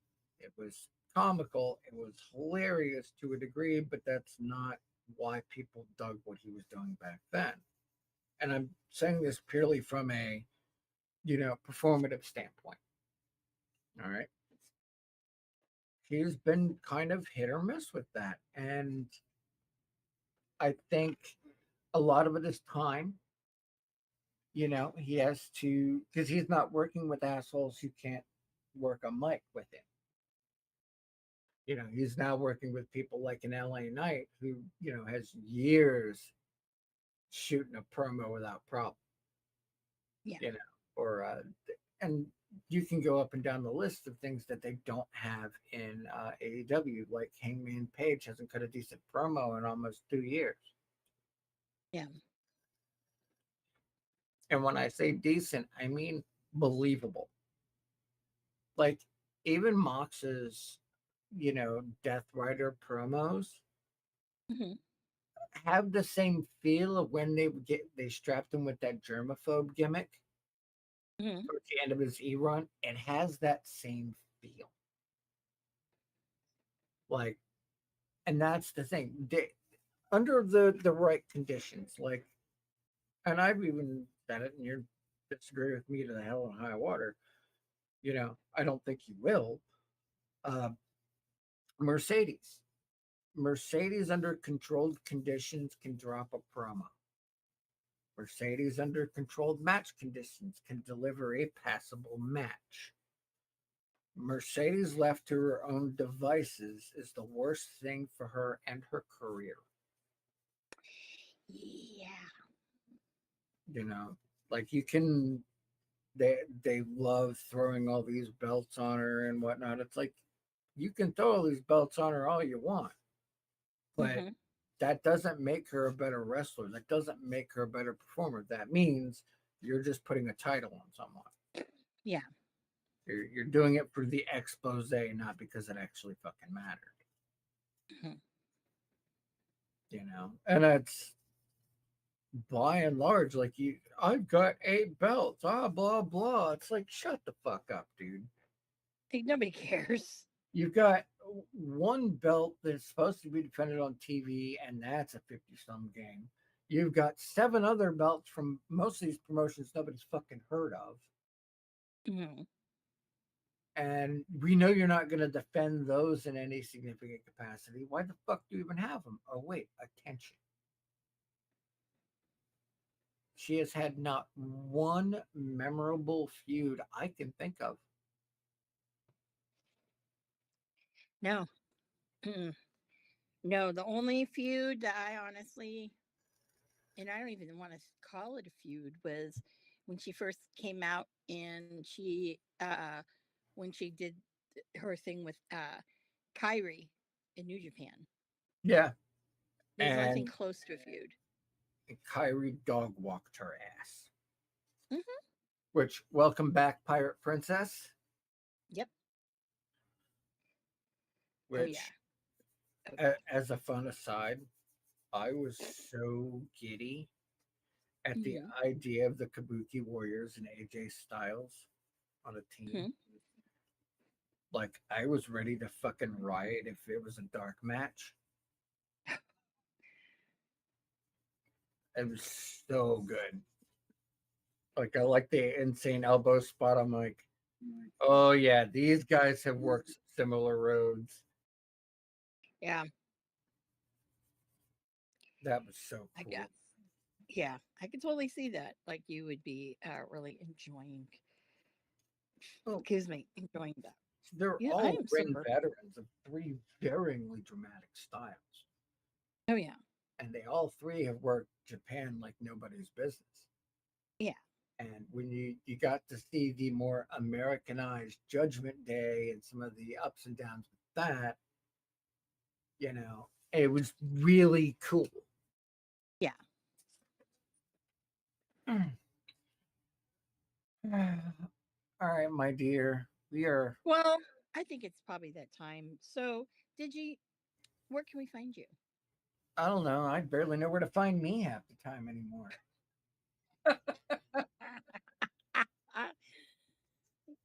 It was comical, it was hilarious to a degree, but that's not why people dug what he was doing back then. And I'm saying this purely from a, performative standpoint. All right. He's been kind of hit or miss with that. And I think a lot of it is time. He has to, because he's not working with assholes who can't work a mic with him. He's now working with people like an LA Knight who, has years shooting a promo without problem, Yeah. or, and you can go up and down the list of things that they don't have in AEW, like Hangman Page hasn't cut a decent promo in almost 2 years. Yeah. And when I say decent, I mean believable. Like even Mox's, Death Rider promos Hmm. have the same feel of when they strapped him with that germaphobe gimmick Hmm. towards the end of his E run. It has that same feel. Like, and that's the thing. Under the right conditions, like, and I've even said it, and you disagree with me to the hell and high water. I don't think you will. Uh, Mercedes. Mercedes under controlled conditions can drop a promo. Mercedes under controlled match conditions can deliver a passable match. Mercedes left to her own devices is the worst thing for her and her career. Yeah. Like you can they love throwing all these belts on her and whatnot. It's like you can throw all these belts on her all you want, but Hmm. that doesn't make her a better wrestler. That doesn't make her a better performer. That means you're just putting a title on someone. Yeah. You're doing it for the expose, not because it actually fucking mattered. Hmm. And it's by and large like I've got 8 belts, blah blah. It's like shut the fuck up, dude. Like nobody cares. You've got one belt that's supposed to be defended on TV, and that's a 50-some game. You've got 7 other belts from most of these promotions nobody's fucking heard of. Hmm. And we know you're not going to defend those in any significant capacity. Why the fuck do you even have them? Oh, wait, attention. She has had not one memorable feud I can think of. No. Mm-mm. No, the only feud that I honestly, and I don't even want to call it a feud, was when she first came out and when she did her thing with Kyrie in New Japan. Yeah. There's the only thing And close to a feud. Kyrie dog walked her ass. Hmm. Which, welcome back, Pirate Princess. Yep. Oh Which yeah. as a fun aside, I was so giddy at the Mhm. idea of the Kabuki Warriors and AJ Styles on a team. Mhm. Like I was ready to fucking riot if it was a dark match. It was so good. Like I like the insane elbow spot. I'm like, oh yeah, these guys have worked similar roads. Yeah, That was so I cool. got. Yeah, I could totally see that. Like you would be really enjoying. Oh, Excuse me, enjoying that. they're Yeah, I all am ring super. veterans of three varyingly dramatic styles, Oh yeah, and they all three have worked Japan like nobody's business. yeah, And when you got to see the more Americanized Judgment Day and some of the ups and downs with that, it was really cool. yeah. All right, my dear, we are. Well, I think it's probably that time. So, did you? Where can we find you? I don't know. I barely know where to find me half the time anymore.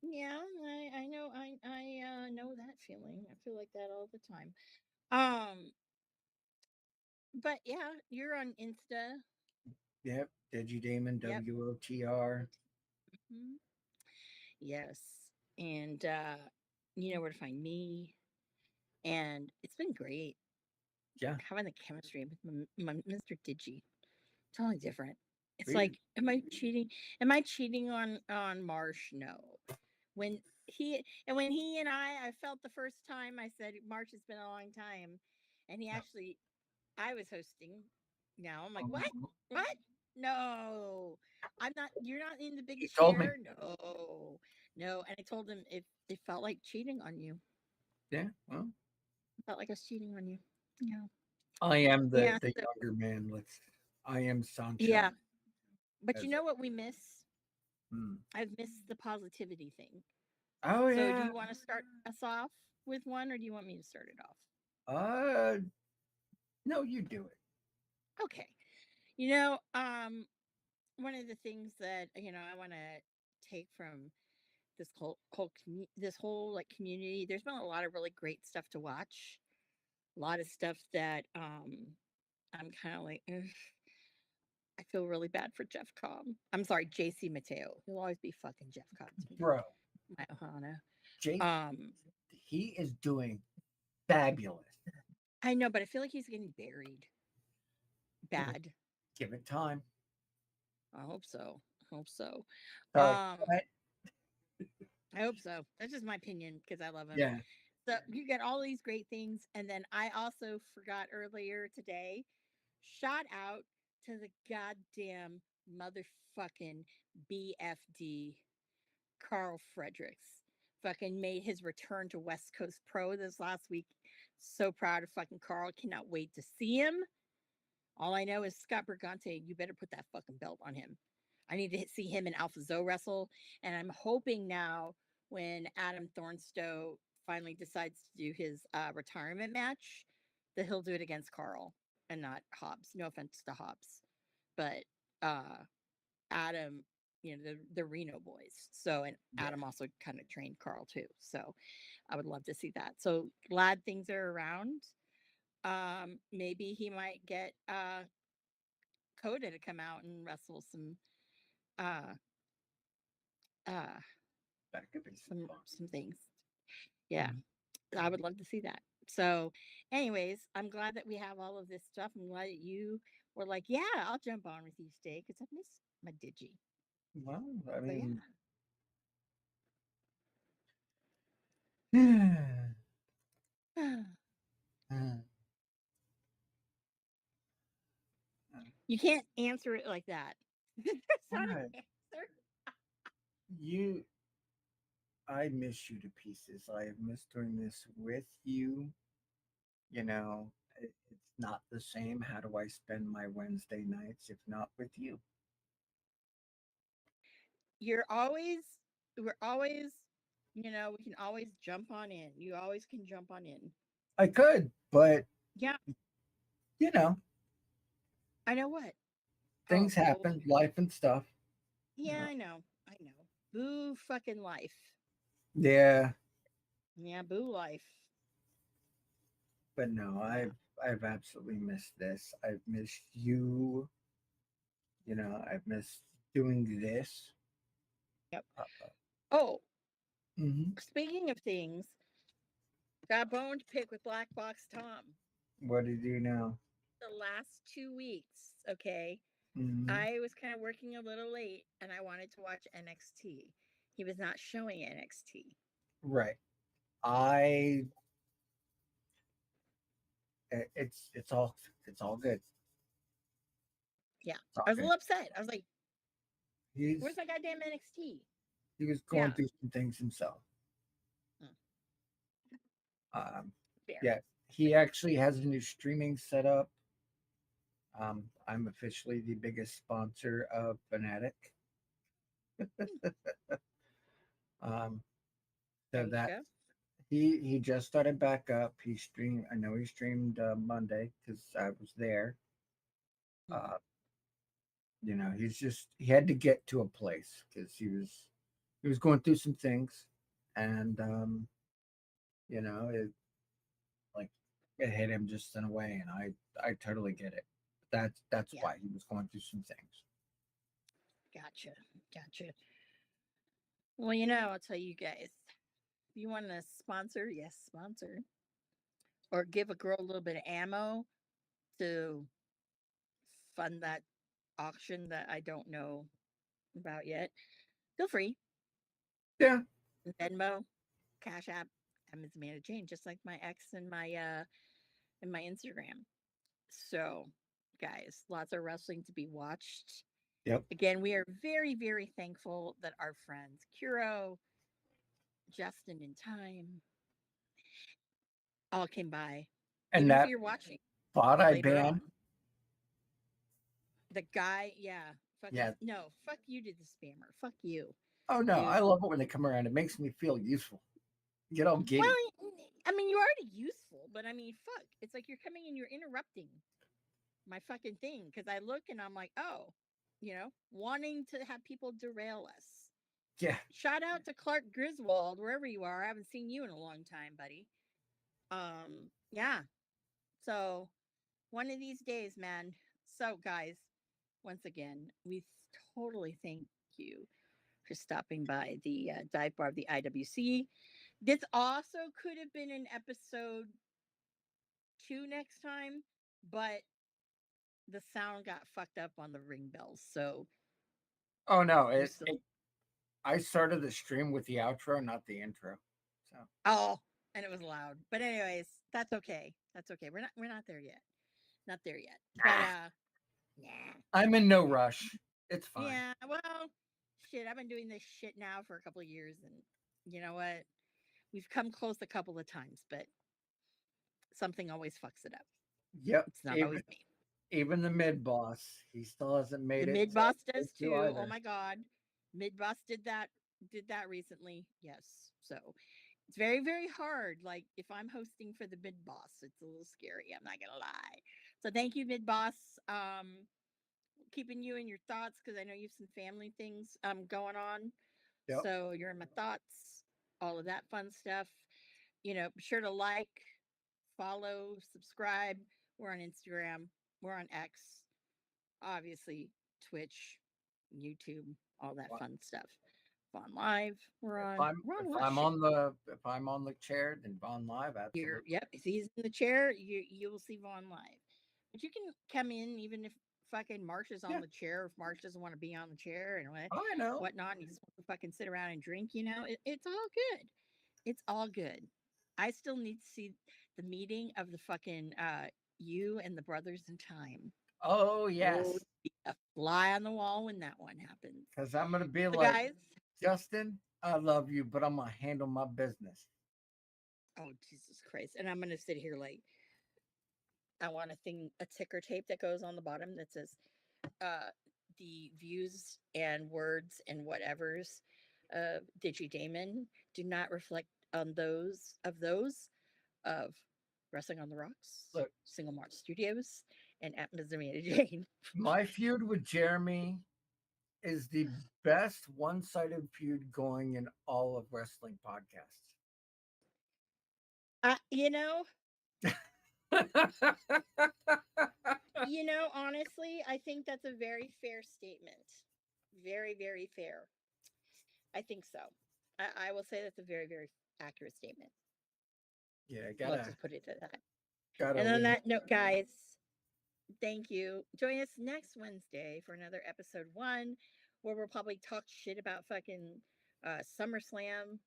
Yeah, I know I know that feeling. I feel like that all the time. Um, but yeah, you're on Insta. Yep, Digidamon, Yep. WOTR. Mhm. Yes. And you know where to find me. And it's been great Yeah, having the chemistry with my Mr. Digi. Totally different. It's we. like, am I cheating? Am I cheating on Marsh? No. When when he and I felt the first time I said March has been a long time, and he actually I was hosting. Now I'm like, what? What? No, I'm not. You're not in the He biggest told me. share. No, no. And I told him it felt like cheating on you. Yeah, well, It felt like I was cheating on you. Yeah. I am the Yeah. the So, younger man. I am Sancho. yeah. But you As know what we miss? hmm. I've missed the positivity thing. Oh So do yeah. you want to start us off with one, or do you want me to start it off? Uh, no, you do it. Okay. You know, one of the things that I want to take from this whole like community. There's been a lot of really great stuff to watch. A lot of stuff that I'm kind of like, "Ugh, I feel really bad for Jeff Cobb. I'm sorry, JC Mateo. He'll always be fucking Jeff Cobb to me, Bro, my Ohana. Jake, Um, he is doing fabulous. I know, but I feel like he's getting buried Well, bad. give it time. I hope so. I hope so. Sorry. Um, I hope so. That's just my opinion because I love him. Yeah. So you get all these great things, and then I also forgot earlier today. Shout out to the goddamn motherfucking BFD Carl Fredericks. Fucking made his return to West Coast Pro this last week. So proud of fucking Carl. Cannot wait to see him. All I know is Scott Bergante, you better put that fucking belt on him. I need to see him and Alpha Zoe wrestle. And I'm hoping now when Adam Thornstowe finally decides to do his retirement match, that he'll do it against Carl and not Hobbs. No offense to Hobbs. But uh Adam, the Reno boys. So and Yeah. Adam also kind of trained Carl too. So I would love to see that. So glad things are around. Maybe he might get Coda to come out and wrestle uh uh That could be some fun. some things. Yeah, Mhm. I would love to see that. So, anyways, I'm glad that we have all of this stuff. I'm glad that you were like, yeah, I'll jump on with you today because I miss my digi. Well, I So mean, yeah. uh, You can't answer it like that. That's not an what? answer. You, I miss you to pieces. I have missed doing this with you. It's not the same. How do I spend my Wednesday nights if not with you? You're always, we're always, we can always jump on in. You always can jump on in. I could, but Yeah, You know, I know what. Oh, things well, happen, life and stuff. yeah, I know. I know. Boo fucking life. Yeah, Yeah, boo life. but no, Yeah. I've absolutely missed this. I've missed you. I've missed doing this. Yep. Uh, Oh, hmm speaking of things, got a bone to pick with Black Box Tom. What did you know? The last 2 weeks, okay, hmm I was kind of working a little late and I wanted to watch NXT. He was not showing NXT. Right. I. It's all good. Yeah. It's all I was a good. little upset. I was like, He's where's that goddamn NXT? he was Yeah. going through some things himself. Hmm, Um, fair. yeah, he actually has a new streaming setup. I'm officially the biggest sponsor of Fanatic. Um, There so you that go. he just started back up. He streamed. I know he streamed Monday because I was there. Mhm. Uh, he had to get to a place because he was going through some things, and it like it hit him just in a way, and I totally get it. That's Yeah. why he was going through some things. Gotcha. Gotcha. Well, I'll tell you guys. If you want to sponsor, yes, sponsor. Or give a girl a little bit of ammo to fund that auction that I don't know about yet. Feel free. Yeah, Venmo, Cash App, Ms. Amanda Jane, just like my ex and my Instagram. So, guys, lots of wrestling to be watched. yep, Again, we are very, very thankful that our friends Kuro, Justin, and Time all came by. and Even if that you're watching bot I later banned. on, the guy, yeah, fucking Yeah. no, fuck you to the spammer. Fuck you, Oh no, I dude. love it when they come around. It makes me feel useful. Get all Well, giddy. I mean, you're already useful, but I mean, fuck. It's like you're coming and you're interrupting my fucking thing because I look and I'm like, oh, wanting to have people derail us. Yeah. Shout out to Clark Griswold, wherever you are. I haven't seen you in a long time, buddy. Yeah. So one of these days, man. So, guys, once again, we totally thank you for stopping by the dive bar of the IWC. This also could have been an episode 2 next time, but the sound got fucked up on the ring bells. So Oh no, we're it, still, it I started the stream with the outro, not the intro. So oh, and it was loud. But anyways, that's okay. That's okay. We're not there yet. Not there yet. But nah. I'm in no rush. It's fine. Yeah, well, shit, I've been doing this shit now for a couple of years and you know what? We've come close a couple of times, but something always fucks it up. Yep. It's not Even always me. even the mid boss, he still hasn't The made it mid to boss does take two too. Oh either. my god. Mid boss did that recently. Yes. So it's very, very hard. Like if I'm hosting for the mid boss, it's a little scary. I'm not gonna lie. So thank you, mid boss. Keeping you in your thoughts because I know you have some family things going on. Yep. So you're in my thoughts, all of that fun stuff. Be sure to like, follow, subscribe. We're on Instagram, we're on X, obviously Twitch, YouTube, all that Well, fun stuff. Vaughn Live, we're If on. I'm We're on if a lot of I'm shit. on the if I'm on the chair, then Vaughn Live, You're absolutely. Yep. If he's in the chair, you will see Vaughn Live. But you can come in even if fucking Marsh is on Yeah. the chair. If Marsh doesn't want to be on the chair and I know. whatnot, and he just wants to fucking sit around and drink, it's all good. It's all good. I still need to see the meeting of the fucking you and the brothers in time. Oh Oh, yes. a fly on the wall when that one happens. Because I'm gonna be So, like, guys, Justin, I love you, but I'm gonna handle my business. oh Jesus Christ! And I'm gonna sit here like I want a ticker tape that goes on the bottom that says, uh, "The views and words and whatevers of Digi Damon do not reflect on those of Wrestling on the Rocks, Look. Single March Studios, and at Ms. Amanda Jane. My feud with Jeremy is the best one-sided feud going in all of wrestling podcasts. Honestly, I think that's a very fair statement. Very, very fair. I think so. I will say that's a very, very accurate statement. Yeah, Let's just put it to that. Gotta And on leave. that note, guys, thank you. Join us next Wednesday for another episode 1, where we'll probably talk shit about fucking SummerSlam,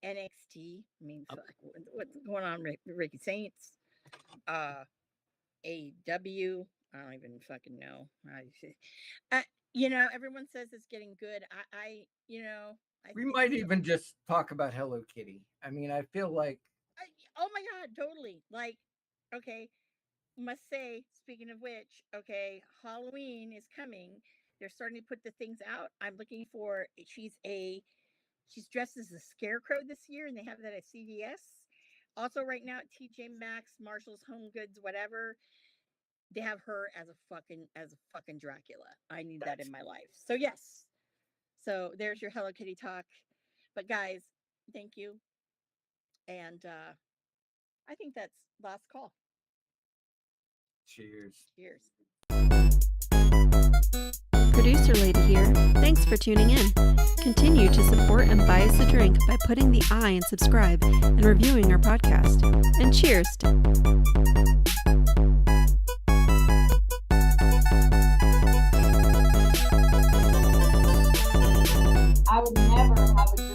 NXT. I mean, fuck, what's going on with Ricky Saints? AEW. I don't even fucking know. Everyone says it's getting good. We might even just talk about Hello Kitty. I mean, I feel like. Oh my God, totally. Like, okay, must say, speaking of which, okay, Halloween is coming. They're starting to put the things out. I'm looking for, she's dressed as a scarecrow this year, and they have that at CVS. Also, right now at TJ Maxx, Marshall's, Home Goods, whatever, they have her as a fucking Dracula. I need that in my life. So yes. So there's your Hello Kitty talk. But guys, thank you. And I think that's last call. Cheers. Cheers. Producer Lady here. Thanks for tuning in. Continue to support and buy us a drink by putting the I in subscribe and reviewing our podcast. And cheers. I would never have a